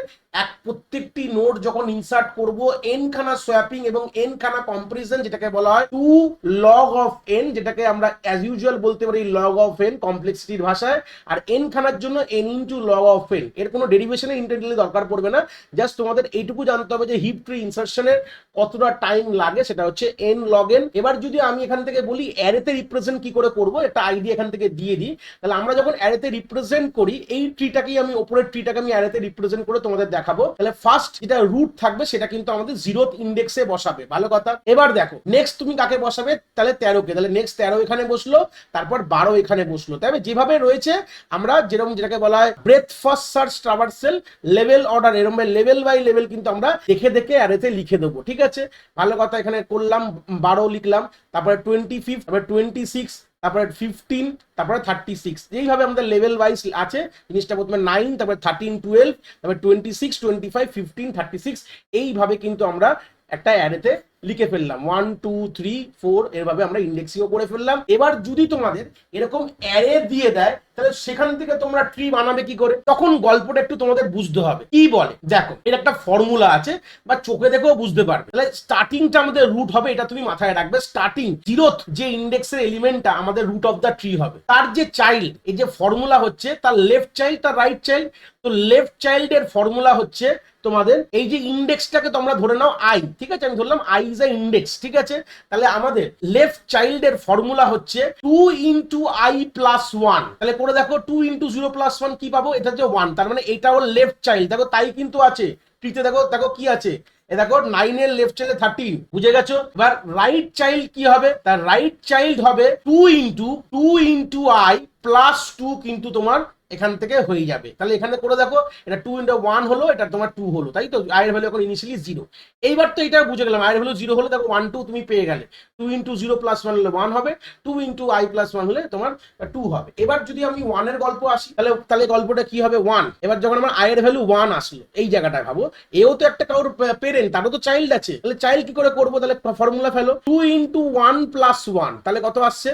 প্রত্যেকটি নোড যখন ইনসার্ট করব, এন খানা সোয়াপিং এবং এন খানা কম্পারিজন, যেটাকে বলা হয় 2 লগ অফ এন, যেটাকে আমরা অ্যাজ ইউজুয়াল বলতে পারি লগ অফ এন কমপ্লেক্সিটির ভাষায়। আর এন খানার জন্য N into log of N, এর কোনো ডেরিভেশনের ইন্টিগ্রাল দরকার পড়বে না। জাস্ট তোমাদের এইটুকু জানতে হবে যে হিপ ট্রি ইনসার্শনের কতটা টাইম লাগে, সেটা হচ্ছে এন লগ এন। এবার যদি আমি এখান থেকে বলি অ্যারেতে রিপ্রেজেন্ট কি করে করব, একটা আইডিয়া এখান থেকে দিয়ে দিই। তাহলে আমরা যখন অ্যারেতে রিপ্রেজেন্ট করি, এই ট্রিটাকেই আমি উপরের ট্রিটাকে আমি অ্যারেতে রিপ্রেজেন্ট করে তোমাদের দেখাবো। তাহলে ফার্স্ট যেটা রুট থাকবে সেটা কিন্তু আমাদের 0th ইন্ডেক্সে বসাবে, ভালো কথা। এবার দেখো নেক্সট তুমি কাকে বসাবে, তাহলে 13 কে, তাহলে নেক্সট 13 এখানে বসলো, তারপর 12 এখানে বসলো। তবে যেভাবে রয়েছে আমরা যেরকম, যেটাকে বলা হয় breadth first search traversal level order, এরকম লেভেল বাই লেভেল কিন্তু আমরা দেখে দেখে অ্যারেতে লিখে দেবো, ঠিক আছে, ভালো কথা। এখানে করলাম 12 লিখলাম, তারপরে 25, তারপরে 26, তারপরে 15, তারপরে 36, এইভাবে আমাদের লেভেল ওয়াইজ আছে জিনিসটা। প্রথমে 9, তারপরে 13, 12, তারপরে 26, 25, 15, 36, এইভাবে কিন্তু আমরা একটা অ্যারেতে লিখে ফেললাম 1 2 3 4 এভাবে আমরা ইন্ডেক্সিংও করে ফেললাম। এবার যদি তোমাদের এরকম অ্যারে দিয়ে দেয় তাহলে সেখান থেকে তোমরা ট্রি বানাবে কি করে, তখন গল্পটা একটু তোমাদের বুঝতে হবে। কি বলে দেখো, এর একটা ফর্মুলা আছে বা চোখে দেখেও বুঝতে পারবে। তাহলে স্টার্টিংটা আমাদের রুট হবে, এটা তুমি মাথায় রাখবে। স্টার্টিং জিরোথ যে ইন্ডেক্সের এলিমেন্টটা আমাদের রুট অফ দ্য ট্রি হবে, তার যে চাইল্ড, এই যে ফর্মুলা হচ্ছে তার লেফট চাইল্ড তার রাইট চাইল্ড। তো লেফট চাইল্ডের ফর্মুলা হচ্ছে তোমাদের এই যে ইন্ডেক্সটাকে তোমরা ধরে নাও আই, ঠিক আছে, আমি ধরলাম আই ইজ আ ইন্ডেক্স, ঠিক আছে। তাহলে আমাদের লেফট চাইল্ডের ফর্মুলা হচ্ছে 2 ইন্টু আই প্লাস 1। তাহলে করে দেখো 2 ইন্টু 0 প্লাস 1 কি পাবো, এটা হচ্ছে 1। তার মানে এটা হলো লেফট চাইল্ড। দেখো তাই কিন্তু আছে ট্রিতে, দেখো দেখো কি আছে, এ দেখো 9 এর লেফট চাইল্ডে 13, বুঝে গেছো। এবার রাইট চাইল্ড কি হবে, তার রাইট চাইল্ড হবে 2 ইন্টু আই প্লাস 2, কিন্তু তোমার এখান থেকে হয়ে যাবে। তাহলে এখানে করে দেখো এটা 2 ইন্টু 1 হলো, এটা তোমার 2 হলো, তাই তো। আয়ের ভ্যালু এখন ইনিশিয়ালি 0। এইবার তো এটা বুঝে গেলাম, আয়ের ভ্যালু 0 হলে দেখো 1 2 তুমি পেয়ে গেলে। 2 ইন্টু 0 প্লাস 1 হলে 1 হবে, 2 ইন্টু আই প্লাস 1 হলে তোমার 2 হবে। এবার যদি আমি 1 এর গল্প আসি, তাহলে তাহলে গল্পটা কি হবে 1। এবার যখন আমার আয়ের ভ্যালু 1 আসলো, এই জায়গাটা ভাবো, এও তো একটা কারোর পেরেন্ট, তারও তো চাইল্ড আছে। তাহলে চাইল্ড কি করে করবো, তাহলে ফর্মুলা ফেলো 2 ইন্টু 1 প্লাস 1, তাহলে কত আসছে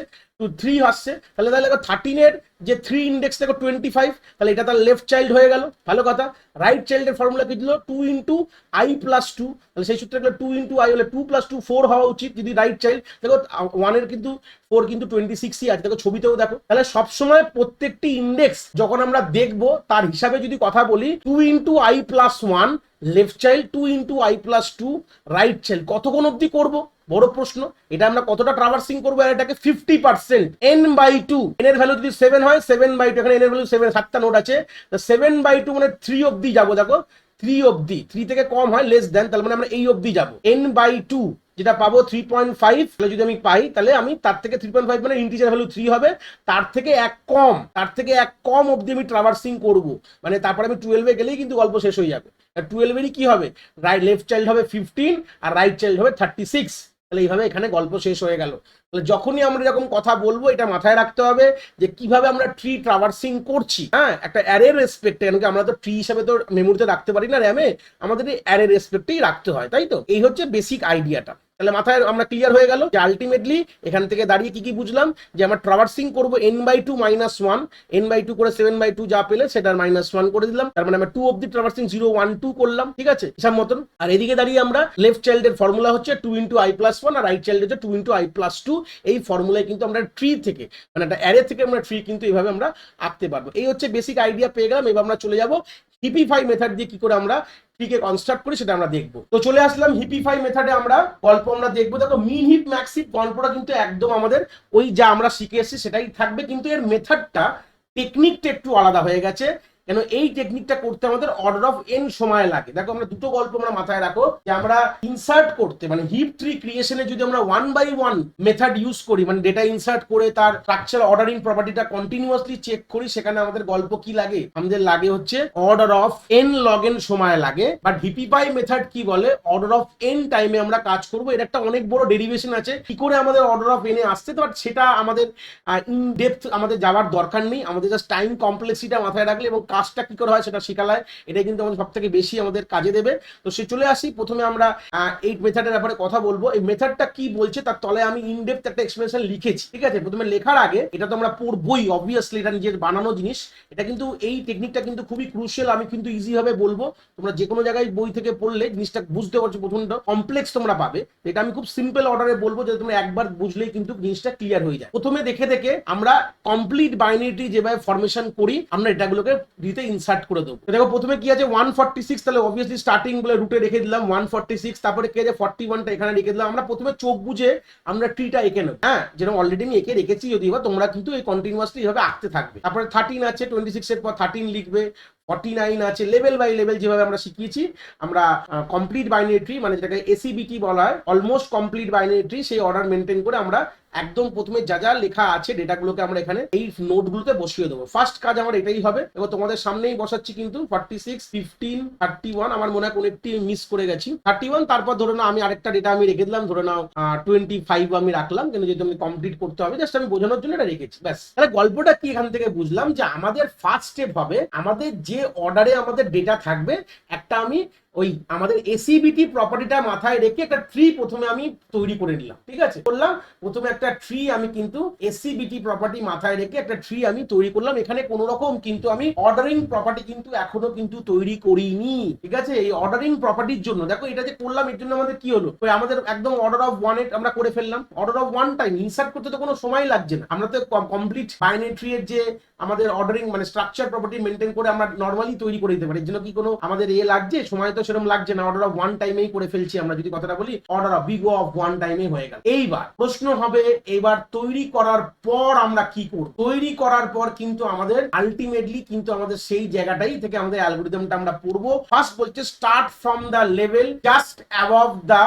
3 আসছে। তাহলে তাহলে 13 এর যে 3 ইন্ডেক্স দেখো 25, তাহলে এটা তার লেফট চাইল্ড হয়ে গেল, ভালো কথা। রাইট চাইল্ডের ফর্মুলা কি দিল 2 ইন্টু আই প্লাস 2, তাহলে সেই সূত্রে 2 ইন্টু আই হলে 2 প্লাস 2 4 হওয়া উচিত যদি রাইট চাইল্ড। দেখো 1 এর কিন্তু 4 কিন্তু 26ই আছে, দেখো ছবিতেও দেখো। তাহলে সবসময় প্রত্যেকটি ইন্ডেক্স যখন আমরা দেখবো তার হিসাবে যদি কথা বলি, 2 into i plus 1 left child, 2 into i plus 2 right child, কতক্ষণ অব্দি করবো বড় প্রশ্ন। এটা আমরা কতটা ট্রাভার্সিং করবো, এটাকে 50%, n/2। n এর ভ্যালু যদি 7 হয় 7/2, এখানে n এর ভ্যালু 7, 7টা নোট আছে, 7/2 মানে 3 অব্দি যাবো। দেখো 3 অব্দি, 3 থেকে কম হয় লেস দেন, তাহলে মানে আমরা এই অব্দি যাবো। n/2 যেটা পাবো 3.5, তাহলে যদি আমি পাই তাহলে আমি তার থেকে 3.5 মানে ইন্টিজার ভ্যালু 3 হবে, তার থেকে এক কম অব্দি আমি ট্রাভার্সিং করবো। মানে তারপরে আমি 12 এ গেলেই কিন্তু গল্প শেষ হয়ে যাবে। 12 এরই কি হবে, লেফট চাইল্ড হবে 15 আর রাইট চাইল্ড হবে 36। তাহলে এইভাবে এখানে গল্প শেষ হয়ে গেল। তাহলে যখনই আমরা এরকম কথা বলবো এটা মাথায় রাখতে হবে যে কিভাবে আমরা ট্রি ট্রাভার্সিং করছি। হ্যাঁ, একটা অ্যারে রেসপেক্টে, কেন কি আমরা তো ট্রি হিসাবে তো মেমোরিতে রাখতে পারি না র্যামে, আমাদের এই অ্যারে রেসপেক্টেই রাখতে হয়, তাই তো। এই হচ্ছে বেসিক আইডিয়াটা। তাহলে মাথায় আমরা ক্লিয়ার হয়ে গেল যে আলটিমেটলি এখান থেকে দাঁড়িয়ে কি কি বুঝলাম, যে আমরা ট্রাভার্সিং করবো n/2 - 1, n/2 করে 7/2 যা পেলে সেটার -1 করে দিলাম। তার মানে আমরা 2 অব্দি ট্রাভার্সিং 0 1 2 করলাম, ঠিক আছে, হিসাব মতন। আর এদিকে দাঁড়িয়ে আমরা লেফট চাইল্ডের ফর্মুলা হচ্ছে 2 ইন্টু আই প্লাস 1 আর রাইট চাইল্ড হচ্ছে 2 ইন্টু আই প্লাস 2। এই ফর্মুলায় কিন্তু আমরা ট্রি থেকে, মানে একটা অ্যারে থেকে আমরা ট্রি কিন্তু এইভাবে আমরা আঁকতে পারবো। এই হচ্ছে বেসিক আইডিয়া পেয়ে গেলাম। এবার আমরা চলে যাবো হিপিফাই মেথড দিয়ে কি করে আমরা ট্রিকে কনস্ট্রাক্ট করি সেটা আমরা দেখবো। তো চলে আসলাম হিপিফাই মেথডে, আমরা গল্প আমরা দেখবো। দেখো মিন হিপ ম্যাক্স হিপ গল্পটা কিন্তু একদম আমাদের ওই যা আমরা শিখে এসেছি সেটাই থাকবে, কিন্তু এর মেথডটা টেকনিকটা একটু আলাদা হয়ে গেছে। কেন এই টেকনিকটা করতে আমাদের অর্ডার অফ এন সময় লাগে। দেখো আমরা দুটো গল্প আমরা মাথায় রাখো, যে আমরা ইনসার্ট করতে মানে হিপ ট্রি ক্রিয়েশনে যদি আমরা 1/1 মেথড ইউজ করি, মানে ডেটা ইনসার্ট করে তার স্ট্রাকচার অর্ডারিং প্রপার্টিটা কন্টিনিউয়াসলি চেক করি, সেখানে আমাদের গল্প কি লাগে, আমাদের লাগে হচ্ছে order of N log N সময় লাগে। বাট হিপিফাই মেথড কি বলে, অর্ডার অফ এন টাইমে আমরা কাজ করবো। এর একটা অনেক বড় ডেরিভেশন আছে কি করে আমাদের অর্ডার অফ এনে আসছে, বাট সেটা আমাদের ইন ডেপথ আমাদের যাওয়ার দরকার নেই। আমাদের জাস্ট টাইম কমপ্লেক্সিটা মাথায় রাখলে এবং কাজটা কি করে হয় সেটা শিখালায়, এটাই কিন্তু আমাদের সব থেকে বেশি আমাদের কাজে দেবে। তো সে চলে আসি, প্রথমে আমরা এই মেথডের ব্যাপারে কথা বলবো। এই মেথডটা কি বলছে তার তলে আমি ইনডেপথ একটা এক্সপ্লেনেশন লিখেছি, ঠিক আছে। প্রথমে লেখার আগে এটা তো আমরা পড়বই অবভিয়াসলি, এটা নিজের বানানো জিনিস। এটা কিন্তু এই টেকনিকটা কিন্তু খুবই ক্রুশিয়াল, আমি কিন্তু ইজি ভাবে বলবো। তোমরা যে কোনো জায়গায় বই থেকে পড়লে জিনিসটা বুঝতে পারছো, প্রথমটা কমপ্লেক্স তোমরা পাবে, এটা আমি খুব সিম্পল অর্ডারে বলবো, যে তোমরা একবার বুঝলেই কিন্তু জিনিসটা ক্লিয়ার হয়ে যায়। প্রথমে দেখে দেখে আমরা কমপ্লিট বাইনারি যেভাবে ফরমেশন করি আমরা এটাগুলোকে দিতে ইনসার্ট করে দেবো। দেখো প্রথমে কি আছে 146, তাহলে অবভিয়াসলি স্টার্টিং বলে রুটে রেখে দিলাম 146। তারপরে কি আছে 41টা এখানে রেখে দিলাম। আমরা প্রথমে চোখ বুঝে আমরা ট্রিটা এঁকে নেব, হ্যাঁ, যেরকম অলরেডি আমি এঁকে রেখেছি, যদি বা তোমরা কিন্তু এই কন্টিনিউয়াসলি এইভাবে আঁকতে থাকবে। তারপরে 13 আছে, 26 এর পর 13 লিখবে, 49 আছে, লেভেল বাই লেভেল যেভাবে আমরা শিখিয়েছি আমরা কমপ্লিট বাইনারি ট্রি, মানে যেটাকে এসিবিটি বলা হয়, অলমোস্ট কমপ্লিট বাইনারি ট্রি, সেই অর্ডার মেনটেন করে আমরা একদম প্রথমে যা যা লেখা আছে ডেটাগুলোকে আমরা এখানে এই নোটগুলোতে বসিয়ে দেবো। ফার্স্ট কাজ আমার এটাই হবে, এবং তোমাদের সামনেই বসাচ্ছি কিন্তু 46, 15, 31, আমার মনে হয় কোনটি মিস করে গেছি 31। তারপর ধরে নাও আমি আরেকটা ডেটা আমি রেখে দিলাম, ধরে নাও 25 আমি রাখলাম, কিন্তু যেহেতু আমি কমপ্লিট করতে হবে জাস্ট আমি বোঝানোর জন্য এটা রেখেছি, ব্যাস। তাহলে গল্পটা কি এখান থেকে বুঝলাম, যে আমাদের ফার্স্ট স্টেপ হবে, আমাদের যে অর্ডারে আমাদের ডেটা থাকবে একটা আমি ওই আমাদের এসিবিটি প্রপার্টিটা মাথায় রেখে একটা ট্রি প্রথমে আমি তৈরি করে নিলাম, ঠিক আছে, করলাম প্রথমে একটা ট্রি আমি কিন্তু এসিবিটি প্রপার্টি মাথায় রেখে একটা ট্রি আমি তৈরি করলাম। এখানে কোন রকম কিন্তু আমি অর্ডারিং প্রপার্টি কিন্তু এখনো কিন্তু তৈরি করিনি, ঠিক আছে। এই অর্ডারিং প্রপার্টির জন্য দেখো এটা যে করলাম এর জন্য আমাদের কি হলো, আমাদের একদম অর্ডার অফ 1 আমরা করে ফেললাম। অর্ডার অফ 1 টাইম ইনসার্ট করতে তো কোনো সময় লাগছে না, আমরা তো কমপ্লিট বাইনারি ট্রি এর যে আমাদের অর্ডারিং মানে স্ট্রাকচার প্রপার্টি মেনটেন করে আমরা নরমালি তৈরি করে দিতে পারি। এর জন্য কি কোনো আমাদের লাগছে, সময় তো সেরকম লাগছে না, অর্ডার অফ 1 টাইমেই করে ফেলছি আমরা। যদি কথাটা বলি অর্ডার অফ বিগ অফ 1 টাইমে হয়ে গেল। এইবার প্রশ্ন হবে, এবার তৈরি করার পর আমরা কি করব? তৈরি করার পর কিন্তু আমাদের আলটিমেটলি কিন্তু আমাদের সেই জায়গাটাই থেকে আমাদের অ্যালগরিদমটা আমরা পড়বো। ফার্স্ট বলছে start from the level just above the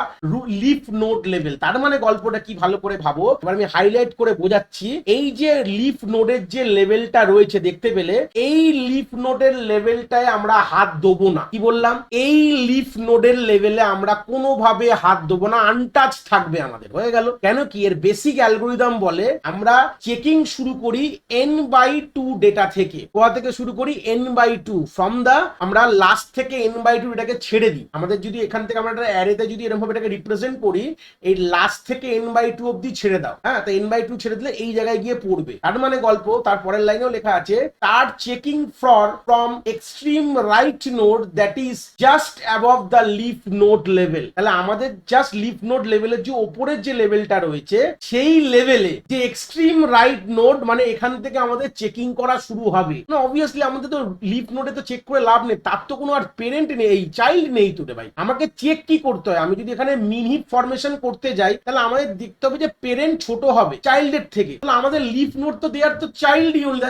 leaf node level. তার মানে গল্পটা কি ভালো করে ভাবো, এবার আমি হাইলাইট করে বোঝাচ্ছি। এই যে লিফ নোডের যে লেভেলটা রয়েছে দেখতে পেলে, এই লিফ নোডের লেভেলটায় আমরা হাত দেবো না। কি বললাম? এই লিফ নোডের লেভেলে আমরা কোনোভাবে হাত দেবো না, আনটাচ থাকবে আমাদের। হয়ে গেল। কেন কি? এর বেসিক অ্যালগরিদম বলে আমরা চেকিং শুরু করি n/2 ডেটা থেকে। কোথা থেকে শুরু করি? n/2 ফ্রম দা, আমরা লাস্ট থেকে n/2 এটাকে ছেড়ে দিই। আমাদের যদি এখান থেকে আমরা একটা অ্যারেতে যদি এরকম ভাবে এটাকে রিপ্রেজেন্ট করি, এই লাস্ট থেকে n/2 অবধি ছেড়ে দাও। হ্যাঁ, তো n/2 ছেড়ে দিলে এই জায়গায় গিয়ে পড়বে। তার মানে গল্প তার পরের লাইনেও লেখা আছে start checking from extreme right node that is just above the leaf node level. তাহলে আমাদের জাস্ট লিফ নোড লেভেলের যে উপরের যে লেভেলটা রয়েছে সেই লেভেলে যে এক্সট্রিম রাইট নোড, মানে এখান থেকে আমাদের চেকিং করা শুরু হবে। না অবভিয়াসলি আমাদের তো লিফ নোডে তো চেক করে লাভ নেই, তার তো কোনো আর পেরেন্ট নেই, চাইল্ড নেই তো রে ভাই। আমাকে চেক কি করতে হয়? আমি যদি এখানে মিন হিপ ফরমেশন করতে যাই তাহলে আমাদের দেখতে হবে যে পেরেন্ট ছোট হবে চাইল্ডের থেকে। তাহলে আমাদের লিফ নোড তো দেয়ার তো চাইল্ডই ওনলি,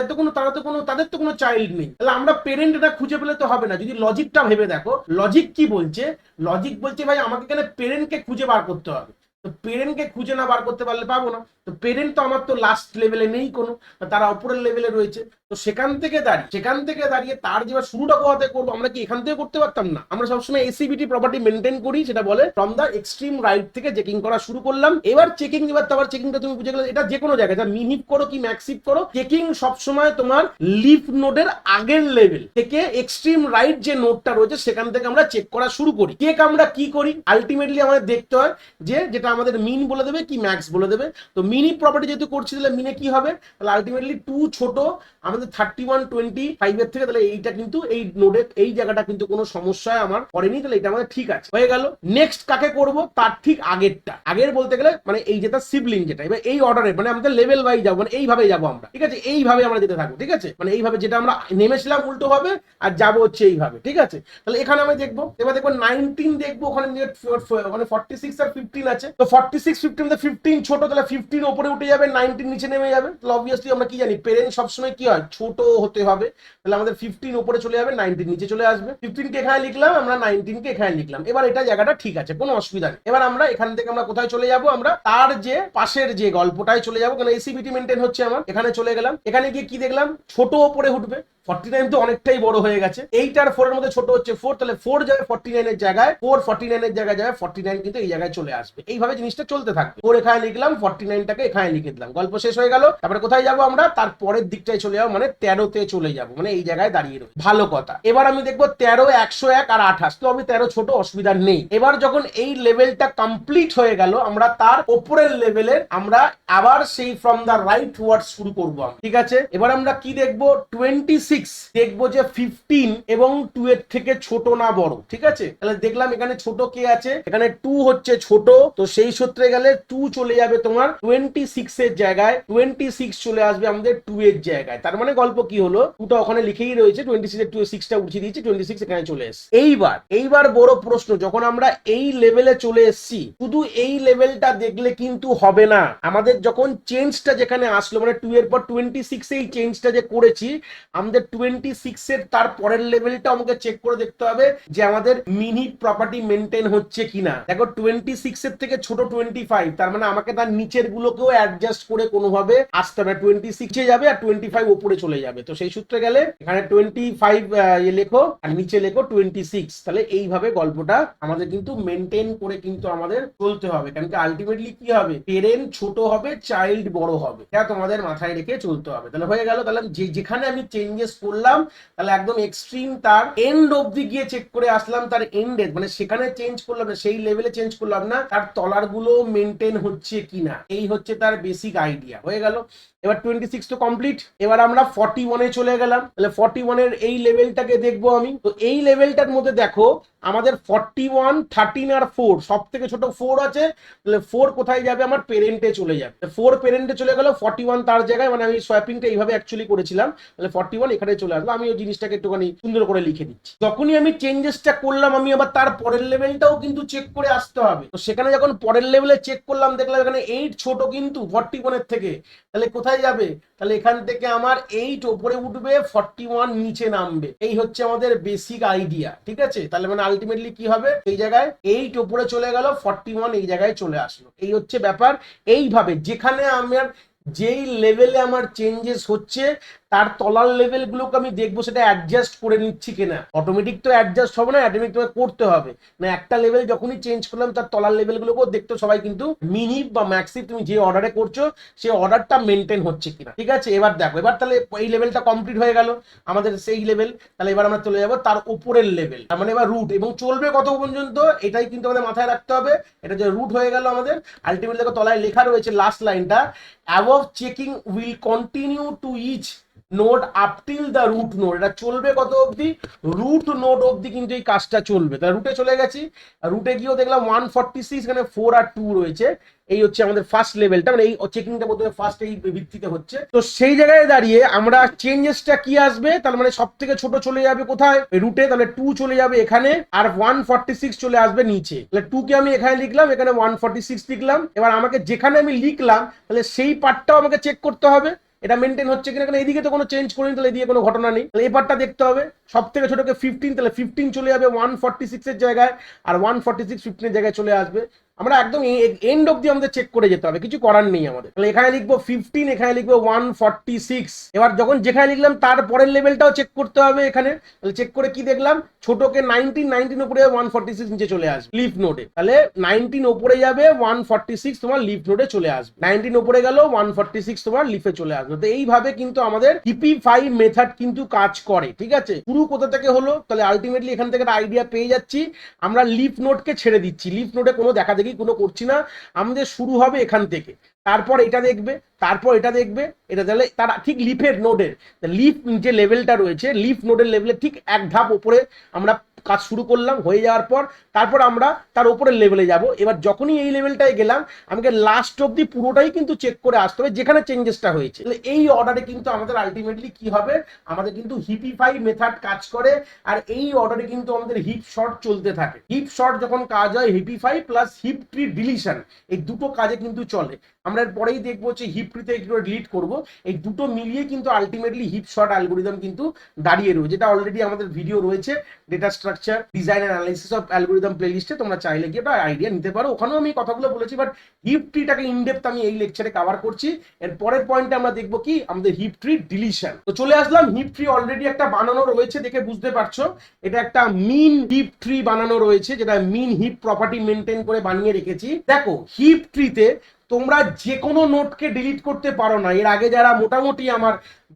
তাদের তো কোনো চাইল্ড নেই। তাহলে আমরা পেরেন্ট এটা খুঁজে পেলে তো হবে না। যদি লজিকটা ভেবে দেখো, লজিক কি বলছে? লজিক বলছে ভাই আমাকে এখানে পেরেন্টকে খুঁজে বার করতে হবে। তো পেরেন্টকে খুঁজে না বার করতে পারলে পাবো না। তো পেরেন্ট তো আমার তো লাস্ট লেভেলে নেই কোনো, তারা উপরের লেভেলে রয়েছে। তো সেখান থেকে দাঁড়িয়ে তার যে শুরুটা কোথা থেকে করবো, আমরা কি এখান থেকে করতে পারতাম না? আমরা সবসময় এসিবিটি প্রপার্টি মেনটেন করি, সেটা বলে ফ্রম দা এক্সট্রিম রাইট থেকে চেকিং করা শুরু করলাম। এবার চেকিং, এবার তো আবার চেকিংটা তুমি বুঝে গেলে, এটা যে কোনো জায়গায় মিন হিপ করো কি ম্যাক্স হিপ করো, চেকিং সবসময় তোমার লিফ নোডের আগের লেভেল থেকে এক্সট্রিম রাইট যে নোডটা রয়েছে সেখান থেকে আমরা চেক করা শুরু করি। চেক আমরা কি করি? আলটিমেটলি আমাদের দেখতে হয় যে যেটা আমাদের মিন বলে দেবে কি ম্যাক্স বলে দেবে। তো মিনি প্রপার্টি যেহেতু করছি তাহলে মিনে কি হবে? তাহলে আলটিমেটলি 2 ছোট আমাদের 3125 এর থেকে, তাহলে এইটা কিন্তু এই নোডের এই জায়গাটা কিন্তু কোনো সমস্যায় আমার করেনি, তাহলে এটা আমাদের ঠিক আছে, হয়ে গেল। নেক্সট কাকে করব? তার ঠিক আগেরটা। আগের বলতে গেলে মানে এই যেটা সিবলিং, যেটা এবার এই অর্ডারে মানে আমাদের লেভেল ওয়াইজ যাবো, মানে এইভাবে যাবো আমরা, ঠিক আছে, এইভাবে আমরা যেতে থাকবো, ঠিক আছে, মানে এইভাবে যেটা আমরা নেমেছিলাম উল্টো ভাবে আর যাবো হচ্ছে এইভাবে, ঠিক আছে। তাহলে এখানে আমি দেখবো, এবার দেখবো 19 দেখবো, ওখানে 46 আর 15 আছে। তো 46 15 15 ছোট, তাহলে 15 উপরে উঠে যাবে, 19 নিচে নেমে যাবে। তাহলে অবভিয়াসলি আমরা কি জানি, পেরেন্ট সবসময় কি হয়, ছোট হতে হবে। তাহলে আমাদের 15 উপরে চলে যাবে, 19 নিচে চলে আসবে। 15 কে এখানে লিখলাম, আমরা 19 কে এখানে লিখলাম। এবার এটা জায়গাটা ঠিক আছে, কোনো অসুবিধা নেই। এবার আমরা এখান থেকে আমরা কোথায় চলে যাব? আমরা তার যে পাশের যে গল্পটায় চলে যাবো, কারণ এসিবিটি মেনটেন হচ্ছে আমার। এখানে চলে গেলাম, এখানে গিয়ে কি দেখলাম, ছোট উপরে উঠবে। 49 তো অনেকটাই বড় হয়ে গেছে, 8 আর 4 এর মধ্যে ছোট হচ্ছে 4, তাহলে 4 যাবে 49 এর জায়গায়, 4 49 এর জায়গায় যাবে, 49 কিন্তু এই জায়গায় চলে আসবে। এইভাবে জিনিসটা চলতে থাকবে। 4 এখানে লিখলাম, 49টাকে এখানে লিখে দিলাম, গল্প শেষ হয়ে গেল। তারপরে কোথায় যাব আমরা? তার পরের দিকটায় চলে যাবো, মানে 13তে চলে যাব, মানে এই জায়গায় দাঁড়িয়ে রয়েছে। ভালো কথা। এবার আমি দেখবো 13, 101 আর 28, তো আমি 13 ছোট, অসুবিধা নেই। এবার যখন এই লেভেলটা কমপ্লিট হয়ে গেল, আমরা তার উপরের লেভেলের আমরা আবার সেই ফ্রম দা রাইট ওয়ার্ড শুরু করবো, ঠিক আছে। এবার আমরা কি দেখবো? 26 দেখবো যে 15 এবং 2 এর থেকে ছোট না বড়, ঠিক আছে। তাহলে দেখলাম এখানে ছোট কে আছে, এখানে 2 হচ্ছে ছোট, তো সেই সূত্রে গেলে 2 চলে যাবে তোমার 26 এর জায়গায়, 26 চলে আসবে আমাদের 2 এর জায়গায়। তার মানে গল্প কি হলো, 2টা ওখানে লিখেই রয়েছে, 26 এর 6টা উঠিয়ে দিয়েছি, 26 এখানে চলে এসেছে। এইবার বড় প্রশ্ন, যখন আমরা এই লেভেলে চলে এসেছি, শুধু এই লেভেলটা দেখলে কিন্তু হবে না। আমাদের যখন চেঞ্জটা যেখানে আসলো, মানে 2 এর পর 26 এই চেঞ্জটা যে করেছি, আমাদের 26 এর তার পরের লেভেলটা আমাকে চেক করে দেখতে হবে যে আমাদের মিনি প্রপার্টি মেনটেন হচ্ছে কিনা। দেখো 26 এর থেকে ছোট 25, তার মানে আমাকে তার নিচের গুলোকেও অ্যাডজাস্ট করে কোনোভাবে আসতে হবে। 26 এ যাবে আর 25 উপরে চলে যাবে। তো সেই সূত্রে গেলে এখানে 25 লেখো আর নিচে লেখো 26। তাহলে এইভাবে গল্পটা আমাদের কিন্তু মেনটেন করে কিন্তু আমাদের চলতে হবে, কারণ কি আলটিমেটলি কি হবে, পেরেন্ট ছোট হবে, চাইল্ড বড় হবে, এটা তোমাদের মাথায় রেখে চলতে হবে। তাহলে হয়ে গেল। তাহলে যেখানে আমি চেঞ্জেস চেঞ্জেস করলাম, তাহলে একদম এক্সট্রিম তার এন্ড অবধি গিয়ে চেক করে আসলাম, তার এন্ডে মানে সেখানে চেঞ্জ করলাম না, সেই লেভেলে চেঞ্জ করলাম না, তার তলার গুলো মেনটেন হচ্ছে কিনা। এই হচ্ছে তার বেসিক আইডিয়া। হয়ে গেল। এবার 26 তো কমপ্লিট। এবার আমরা 41-এ চলে গেলাম। তাহলে 41-এর এই লেভেলটাকে দেখবো আমি। তো এই লেভেলটার মধ্যে দেখো আমাদের 41, 13 আর 4, সব থেকে ছোট 4 আছে। তাহলে 4 কোথায় যাবে? আমার পেরেন্টে চলে যাবে। 4 পেরেন্টে চলে গেল, 41 তার জায়গায়, মানে আমি সোয়াপিংটা এইভাবে অ্যাকচুয়ালি করেছিলাম। তাহলে 41 এখানে চলে আসলো। আমি ওই জিনিসটাকে একটুখানি সুন্দর করে লিখে দিচ্ছি। যখনই আমি চেঞ্জেসটা করলাম, আমি আবার তার পরের লেভেলটাও কিন্তু চেক করে আসতে হবে। তো সেখানে যখন পরের লেভেলে চেক করলাম, দেখলাম এখানে 8 ছোট কিন্তু 41-এর থেকে। তাহলে কোথায় যাবে? তাহলে এখান থেকে আমার 8 ওপরে উঠবে, 41 নিচে নামবে। এই হচ্ছে আমাদের বেসিক আইডিয়া। ঠিক আছে? তাহলে মানে আলটিমেটলি কি হবে? এই জায়গায় 8 ওপরে চলে গেল, 41 এই জায়গায় চলে আসলো। এই হচ্ছে ব্যাপার। এইভাবে যেখানে আমার যেই লেভেলে আমার চেঞ্জেস হচ্ছে, তার তলার লেভেল গুলোকে আমি দেখবো সেটা অ্যাডজাস্ট করে নিচ্ছি কিনা। অটোমেটিক তো অ্যাডজাস্ট হবে না, অটোমেটিক তোমাকে করতে হবে না। একটা লেভেল যখনই চেঞ্জ করলাম, তার তলার লেভেল গুলোকেও দেখতে সবাই কিন্তু মিনি বা ম্যাক্সি তুমি যে অর্ডারে করছো সেই অর্ডারটা মেনটেন হচ্ছে কিনা। ঠিক আছে? এবার দেখো, এবার তাহলে এই লেভেলটা কমপ্লিট হয়ে গেল আমাদের সেই লেভেল। তাহলে এবার আমরা চলে যাবো তার উপরের লেভেল, তার মানে এবার রুট, এবং চলবে কত পর্যন্ত এটাই কিন্তু আমাদের মাথায় রাখতে হবে। এটা যে রুট হয়ে গেল আমাদের, আলটিমেটলি দেখো তলায় লেখা রয়েছে লাস্ট লাইনটা, above checking will continue to each node up till the root node. এটা চলবে কত অবধি? রুট নোড অবধি কিন্তু এই কাজটা চলবে। তাহলে রুটে চলে গেছি, রুটে গিয়েও দেখলাম 146, এখানে 4 আর 2 রয়েছে। এই হচ্ছে আমাদের ফার্স্ট লেভেলটা, মানে এই চেকিংটা প্রথমে ফার্স্ট এই ভিত্তিতে হচ্ছে। তো সেই জায়গায় দাঁড়িয়ে আমরা চেঞ্জেসটা কি আসবে? তার মানে সব থেকে ছোট চলে যাবে কোথায়? রুটে। তাহলে 2 চলে যাবে এখানে, আর 146 চলে আসবে নিচে। তাহলে 2 কে আমি এখানে লিখলাম, এখানে 146 লিখলাম। এবার আমাকে যেখানে আমি লিখলাম, তাহলে সেই পার্টটাও আমাকে চেক করতে হবে এটা মেনটেন হচ্ছে কিনা। কারণ এদিকে তো কোনো চেঞ্জ করিনি, তাহলে এদিকে কোনো ঘটনা নেই। তাহলে এই পার্টটা দেখতে হবে। সব থেকে ছোটকে 15, তাহলে 15 চলে যাবে 146 এর জায়গায়, আর 146 15 এর জায়গায় চলে আসবে। আমরা একদম এন্ড অবধি আমাদের চেক করে যেতে হবে, কিছু করার নেই আমাদের। তাহলে এখানে লিখবো 15, এখানে লিখবো 146। এবার যখন যেখানে লিখলাম তার পরের লেভেলটাও চেক করতে হবে এখানে। তাহলে চেক করে কি দেখলাম? ছোটকে 19 উপরে 146 নিচে চলে আসবে লিফ নোডে। তাহলে 19 উপরে যাবে, 146 তোমার লিফ নোডে চলে আসবে। 19 উপরে গেল, 146 তোমার লিফে চলে আসবে। তো এইভাবে কিন্তু আমাদের হিপিফাই মেথড কিন্তু কাজ করে। ঠিক আছে? শুরু কোথা থেকে হলো? তাহলে আলটিমেটলি এখান থেকে একটা আইডিয়া পেয়ে যাচ্ছি। আমরা লিফ নোডকে ছেড়ে দিচ্ছি, লিফ নোডে কোনো দেখা দেখি কোনো করছি না। আমাদের শুরু হবে এখান থেকে, তারপর এটা দেখবে, তারপর এটা দেখবে, এটা তাহলে তার ঠিক লিফের নোডের লিফ যে লেভেলটা রয়েছে, লিফ নোডের লেভেলে ঠিক এক ধাপ উপরে আমরা কাজ শুরু করলাম। হয়ে যাওয়ার পর তারপর আমরা তার উপরের লেভেলে যাব। এবার যখনই এই লেভেলটায় গেলাম, আমাকে লাস্ট অব্দি পুরোটাই কিন্তু চেক করে আসতে হবে যেখানে চেঞ্জেসটা হয়েছে। এই অর্ডারে কিন্তু আমাদের আলটিমেটলি কি হবে? আমাদের কিন্তু হিপিফাই মেথড কাজ করে, আর এই অর্ডারে কিন্তু আমাদের হিপ শর্ট চলতে থাকে। হিপ শর্ট যখন কাজ হয়, হিপিফাই প্লাস হিপ ট্রি ডিলিশন, এই দুটো কাজে কিন্তু চলে। আমরা পরেই দেখবো যে হিপ ট্রিতে কিভাবে ডিলিট করব। এই দুটো মিলিয়ে কিন্তু আলটিমেটলি হিপ শর্ট অ্যালগোরিদম কিন্তু দাঁড়িয়ে রয়েছে, যেটা অলরেডি আমাদের ভিডিও রয়েছে data structure design analysis of algorithm প্লেলিস্টে। তোমরা চাইলে গিয়ে একটা আইডিয়া নিতে পারো, ওখানেও আমি কথাগুলো বলেছি, বাট হিপ ট্রিটাকে ইনডেপথ আমি এই লেকচারে কভার করছি। এর পরের পয়েন্টে আমরা দেখবো কি আমাদের হিপ ট্রি ডিলিশন। তো চলে আসলাম, হিপ ট্রি অলরেডি একটা বানানো রয়েছে, দেখে বুঝতে পারছো এটা একটা মিন হিপ ট্রি বানানো রয়েছে, যেটা মিন হিপ প্রপার্টি মেনটেন করে বানিয়ে রেখেছি। দেখো হিপ ট্রিতে তোমরা যে কোনো নোটকে ডিলিট করতে পারো না। এর আগে যারা মোটামুটি আমার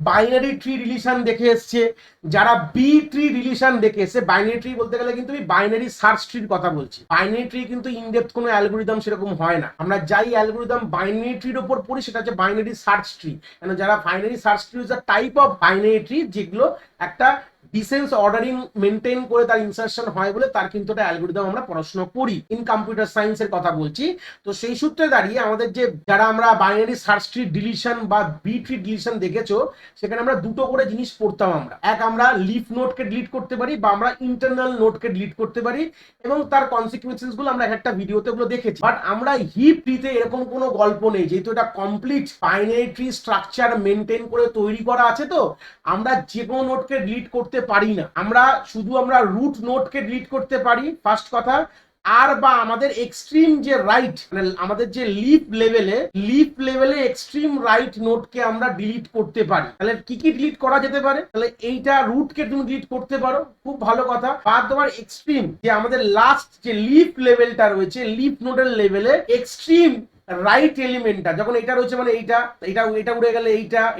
বাইনারি ট্রি রিলেশন দেখে এসছে, যারা বি ট্রি রিলেশন দেখে এসছে, বাইনারি ট্রি বলতে গেলে কিন্তু আমি বাইনারি সার্চ ট্রির কথা বলছি। বাইনারি ট্রি কিন্তু ইনডেপথ কোনো অ্যালগোরিদম সেরকম হয় না। আমরা যাই অ্যালগোরিদম বাইনারি ট্রির উপর পড়ি সেটা হচ্ছে বাইনারি সার্চ ট্রি। মানে যারা binary search tree is a type of binary tree, যেগুলো একটা ডিসেন্স অর্ডারিং মেনটেন করে তার ইনসারশন হয় বলে তার কিন্তু একটা অ্যালগোরিদম আমরা পড়াশোনা করি, ইন কম্পিউটার সায়েন্সের কথা বলছি। তো সেই সূত্রে দাঁড়িয়ে আমাদের যে যারা আমরা বাইনারি সার্চ ট্রি ডিলিশন বা বি ট্রি ডিলিশন দেখেছো, সেখানে আমরা দুটো করে জিনিস পড়তাম। আমরা আমরা লিফ নোডকে ডিলিট করতে পারি, বা আমরা ইন্টারনাল নোডকে ডিলিট করতে পারি, এবং তার কনসিকুয়েন্সেস গুলো আমরা একটা ভিডিওতে ওগুলো দেখেছি। বাট আমরা হিপ ট্রিতে এরকম কোনো গল্প নেই, যেহেতু এটা complete binary tree structure maintain করে তৈরি করা আছে। তো আমরা যে কোনো নোডকে ডিলিট করতে পারি না। আমরা রুট নোডকে ডিলিট করতে পারি ফার্স্ট কথা, আর বা আমাদের এক্সট্রিম যে রাইট, মানে আমাদের যে লিফ লেভেলে এক্সট্রিম রাইট নোডকে আমরা ডিলিট করতে পারি। তাহলে কি কি ডিলিট করা যেতে পারে? তাহলে এইটা রুটকে তুমি ডিলিট করতে পারো, খুব ভালো কথা। বা তোমার এক্সট্রিম যে আমাদের লাস্ট যে লিফ লেভেলটা রয়েছে, লিফ নোডের লেভেলে এক্সট্রিম রাইট এলিমেন্টটা যখন এটা রয়েছে মানে এইটা এটা এটা উড়ে গেলে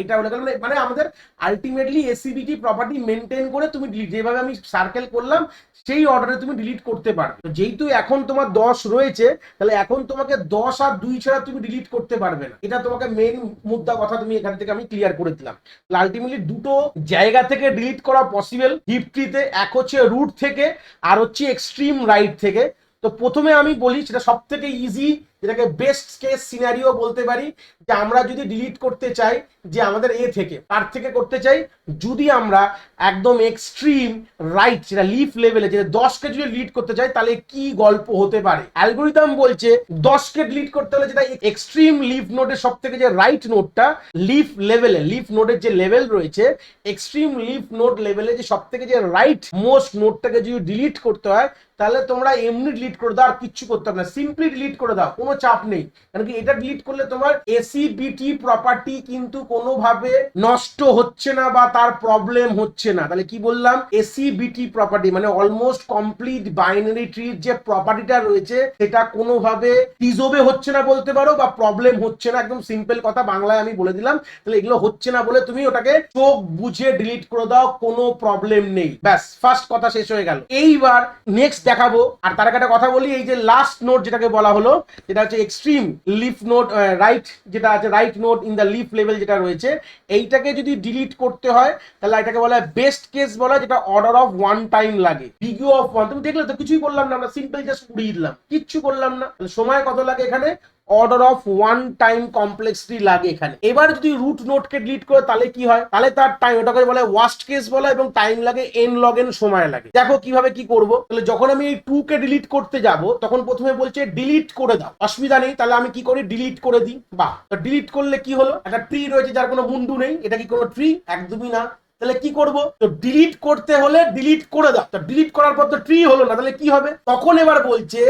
এটা উড়ে গেলে মানে আমাদের আলটিমেটলি এসিবিটি প্রপার্টি মেনটেন করে তুমি যেভাবে আমি সার্কেল করলাম সেই অর্ডারে তুমি ডিলিট করতে পারবে। যেহেতু এখন তোমার 10 রয়েছে তাহলে এখন তোমাকে 10 আর 2 ছাড়া তুমি ডিলিট করতে পারবে না, এটা তোমাকে মেন মুদ্রা কথা তুমি এখান থেকে আমি ক্লিয়ার করে দিলাম। আলটিমেটলি দুটো জায়গা থেকে ডিলিট করা পসিবল হিপ ট্রিতে, এক হচ্ছে রুট থেকে আর হচ্ছে এক্সট্রিম রাইট থেকে। তো প্রথমে আমি বলি সেটা সব থেকে ইজি, যেটাকে বেস্ট কেস সিনারিও বলতে পারি, যে আমরা যদি ডিলিট করতে চাই যে আমাদের এ থেকে তার থেকে করতে চাই, যদি আমরা একদম এক্সট্রিম রাইট যেটা লিফ লেভেলে যেটা 10কে যদি ডিলিট করতে চাই তাহলে কি গল্প হতে পারে। অ্যালগোরিদম বলছে 10কে ডিলিট করতে হলে যেটা এক্সট্রিম লিফ নোডের সব থেকে যে রাইট নোডটা লিফ লেভেলে, লিফ নোডের যে লেভেল রয়েছে এক্সট্রিম লিফ নোড লেভেলে যে সব থেকে যে রাইট মোস্ট নোডটাকে যদি ডিলিট করতে হয় তাহলে তোমরা এমনি ডিলিট করে দাও, আর কিচ্ছু করতে হবে না, সিম্পলি ডিলিট করে দাও, কোনো চাপ নেই। কারণ কি এটা ডিলিট করলে তোমার এসিবিটি প্রপার্টি কিন্তু কোনোভাবে নষ্ট হচ্ছে না বা তার প্রবলেম হচ্ছে না। তাহলে কি বললাম, এসিবিটি প্রপার্টি মানে অলমোস্ট কমপ্লিট বাইনারি ট্রির যে প্রপার্টিটা রয়েছে সেটা কোনোভাবে ডিসওবে হচ্ছে না বলতে পারো, বা প্রবলেম হচ্ছে না, একদম সিম্পল কথা বাংলায় আমি বলে দিলাম। তাহলে এগুলো হচ্ছে না বলে তুমি ওটাকে চোখ বুঝে ডিলিট করে দাও, কোনো প্রবলেম নেই। ব্যাস, ফার্স্ট কথা শেষ হয়ে গেল। এইবার নেক্সট দেখাবো, আর তার একটা কথা বলি, এই যে লাস্ট নোট যেটাকে বলা হলো যেটা হচ্ছে এক্সট্রিম লিফ নোট রাইট, যেটা আছে right note in the leaf level যেটা রয়েছে, এইটাকে যদি ডিলিট করতে হয় তাহলে এটাকে বলা হয় বেস্ট কেস বলা হয়, যেটা অর্ডার অফ 1 টাইম লাগে, বিগিউ অফ 1। তুমি দেখলে তো কিছুই করলাম না, আমরা সিম্পল জাস্ট উড়িয়ে দিলাম, কিচ্ছু করলাম না। সময় কত লাগে এখানে, অর্ডার অফ 1 টাইম কমপ্লেক্সিটি লাগে এখানে। এবার যদি রুট নোটকে ডিলিট করে তাহলে কি হয়, তাহলে তার টাইম, ওটাকে বলে ওয়ার্স্ট কেস বলা, এবং টাইম লাগে n log n সময় লাগে। দেখো কিভাবে কি করব। তাহলে যখন আমি এই 2 কে ডিলিট করতে যাব তখন প্রথমে বলছে ডিলিট করে দাও, অসুবিধা নেই। তাহলে আমি কি করি, ডিলিট করে দিই। বাহ, তো ডিলিট করলে কি হলো, একটা ট্রি রয়েছে যার কোনো মুন্ডু নেই, এটা কি কোনো ট্রি? একদমই না। তাহলে কি করব, তো ডিলিট করতে হলে ডিলিট করে দাও। তো ডিলিট করার পর তো ট্রি হলো না, তাহলে কি হবে, তখন এবার বলছে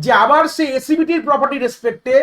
যে আবার সে এসিবিটির প্রপার্টি রেসপেক্টে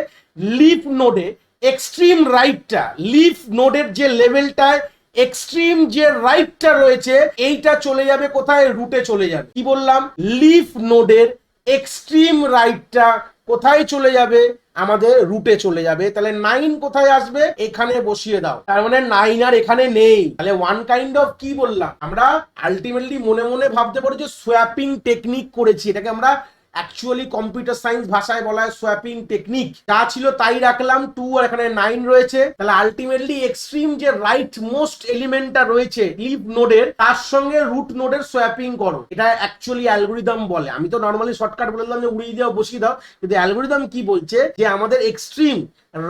লিফ নোডে এক্সট্রিম রাইটটা, লিফ নোডের যে লেভেলটায় এক্সট্রিম যে রাইটটা রয়েছে এইটা চলে যাবে কোথায়, রুটে চলে যাবে। কি বললাম, লিফ নোডের এক্সট্রিম রাইটটা কোথায় চলে যাবে, আমাদের রুটে চলে যাবে। তাহলে 9 কোথায় আসবে, এখানে বসিয়ে দাও। তার মানে 9 আর এখানে নেই। তাহলে ওয়ান কাইন্ড অফ কি বললাম, আমরা আলটিমেটলি মনে মনে ভাবতে পারি যে সোয়াপিং টেকনিক করেছি, এটাকে আমরা অ্যাকচুয়ালি কম্পিউটার সায়েন্স ভাষায় বলা হয় সোয়াপিং টেকনিক। যা ছিল তাই রাখলাম, 2 আর এখানে 9 রয়েছে। তাহলে আলটিমেটলি এক্সট্রিম যে রাইট মোস্ট এলিমেন্টটা রয়েছে লিফ নোডের, তার সঙ্গে রুট নোডের সোয়াপিং করো। এটা অ্যাকচুয়ালি অ্যালগোরিদম বলে। আমি তো নর্মালি শর্টকাট বলে দিলাম যে উড়িয়ে দাও, বসিয়ে দাও, কিন্তু অ্যালগোরিদম কি বলছে যে আমাদের extreme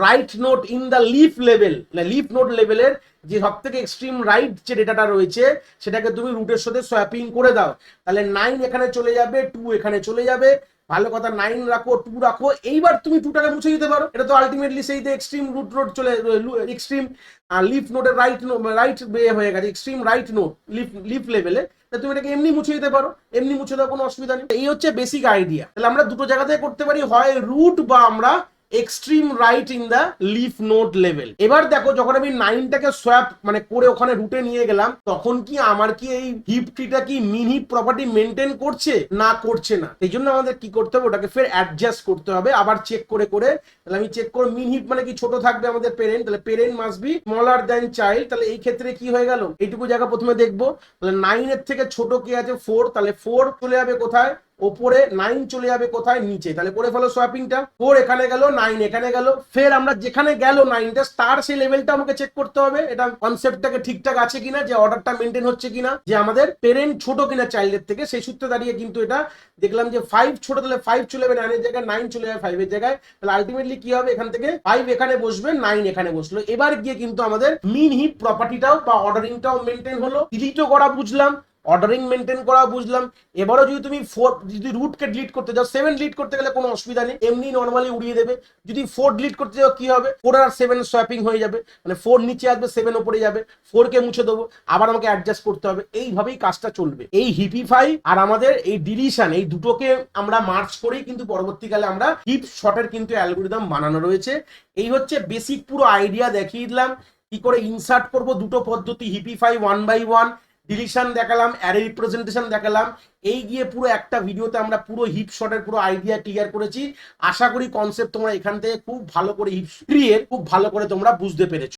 right node in the leaf level, leaf node লেভেলের যে সব থেকে এক্সট্রিম রাইট যে ডেটাটা রয়েছে সেটাকে তুমি রুটের সাথে সোয়াপিং করে দাও। তাহলে 9 এখানে চলে যাবে, 2 এখানে চলে যাবে। ভালো কথা, 9 রাখো, 2 রাখো। এইবার তুমি 2টাকে মুছে দিতে পারো, এটা তো আলটিমেটলি সেই যে এক্সট্রিম রুট নোড চলে, এক্সট্রিম লিফ নোডের রাইট হয়ে গেছে, এক্সট্রিম রাইট নোড লিফ লেভেলে। তুমি এটাকে এমনি মুছে দিতে পারো, এমনি মুছে দাও, কোনো অসুবিধা নেই। এই হচ্ছে বেসিক আইডিয়া। তাহলে আমরা দুটো জায়গাতে করতে পারি, হয় রুট বা আমরা extreme right in the leaf node level. এবার দেখো, যখন আমি 9টাকে সোয়াপ মানে করে ওখানে রুটে নিয়ে গেলাম, তখন কি আমার কি এই হিপ ট্রিটা কি মিন হিপ প্রপার্টি মেনটেন করছে না করছে না? এই জন্য আমাদের কি করতে হবে, ওটাকে ফের অ্যাডজাস্ট করতে হবে, আবার চেক করে করে। তাহলে আমি চেক করে, মিন হিপ মানে কি, ছোট থাকবে আমাদের পেরেন্ট, তাহলে parent must be smaller than child. তাহলে এই ক্ষেত্রে কি হয়ে গেল, এইটুকু জায়গা প্রথমে দেখবো। তাহলে 9 এর থেকে ছোট কে আছে, 4। তাহলে 4 চলে যাবে কোথায়, ওপরে, 9 চলে যাবে কোথায়, নিচে। তাহলে করে ফেলো সোয়াপিংটা, 4 এখানে গেল, 9 এখানে গেল। ফের আমরা যেখানে গেল 9টা তার সেই লেভেলটা আমাকে চেক করতে হবে, এটা কনসেপ্টটাকে ঠিকঠাক আছে কিনা, যে অর্ডারটা মেনটেন হচ্ছে কিনা, যে আমাদের পেরেন্ট ছোট কিনা চাইল্ডের থেকে। সেই সূত্রে দাঁড়িয়ে কিন্তু এটা দেখলাম যে 5 ছোট, তাহলে 5 চলে যাবে 9 এর জায়গায়, 9 চলে যাবে 5 এর জায়গায়। তাহলে আলটিমেটলি কি হবে, এখান থেকে 5 এখানে বসবে, 9 এখানে বসলো। এবার গিয়ে কিন্তু আমাদের মিন হিপ প্রপার্টিটাও বা অর্ডারিংটাও মেনটেন হলো, ডিলিটও করা বুঝলাম, অর্ডারিং মেনটেন করা বুঝলাম। এবারও যদি তুমি 4 যদি রুটকে ডিলিট করতে যাও, 7 ডিলিট করতে গেলে কোনো অসুবিধা নেই, এমনি নর্মালি উড়িয়ে দেবে। যদি 4 ডিলিট করতে যাও কি হবে, 4 আর 7 সোয়াপিং হয়ে যাবে, মানে 4 নিচে আসবে, 7 উপরে যাবে, 4 কে মুছে দেবো, আবার আমাকে অ্যাডজাস্ট করতে হবে। এইভাবেই কাজটা চলবে। এই হিপিফাই আর আমাদের এই ডিলিশন, এই দুটোকে আমরা মার্চ করেই কিন্তু পরবর্তীকালে আমরা হিপ শর্টের কিন্তু অ্যালগোরিদম বানানো রয়েছে। এই হচ্ছে বেসিক পুরো আইডিয়া দেখিয়ে দিলাম, কি করে ইনসার্ট করবো দুটো পদ্ধতি, হিপিফাই 1 by 1, ডিলিশন দেখালাম, অ্যারে রিপ্রেজেন্টেশন দেখালাম, এই গিয়ে পুরো একটা ভিডিওতে আমরা পুরো হিপ শটের পুরো আইডিয়া ক্লিয়ার করেছি। আশা করি কনসেপ্ট তোমরা এখান থেকে খুব ভালো করে হিপ ট্রি এর খুব ভালো করে তোমরা বুঝতে পেরেছো।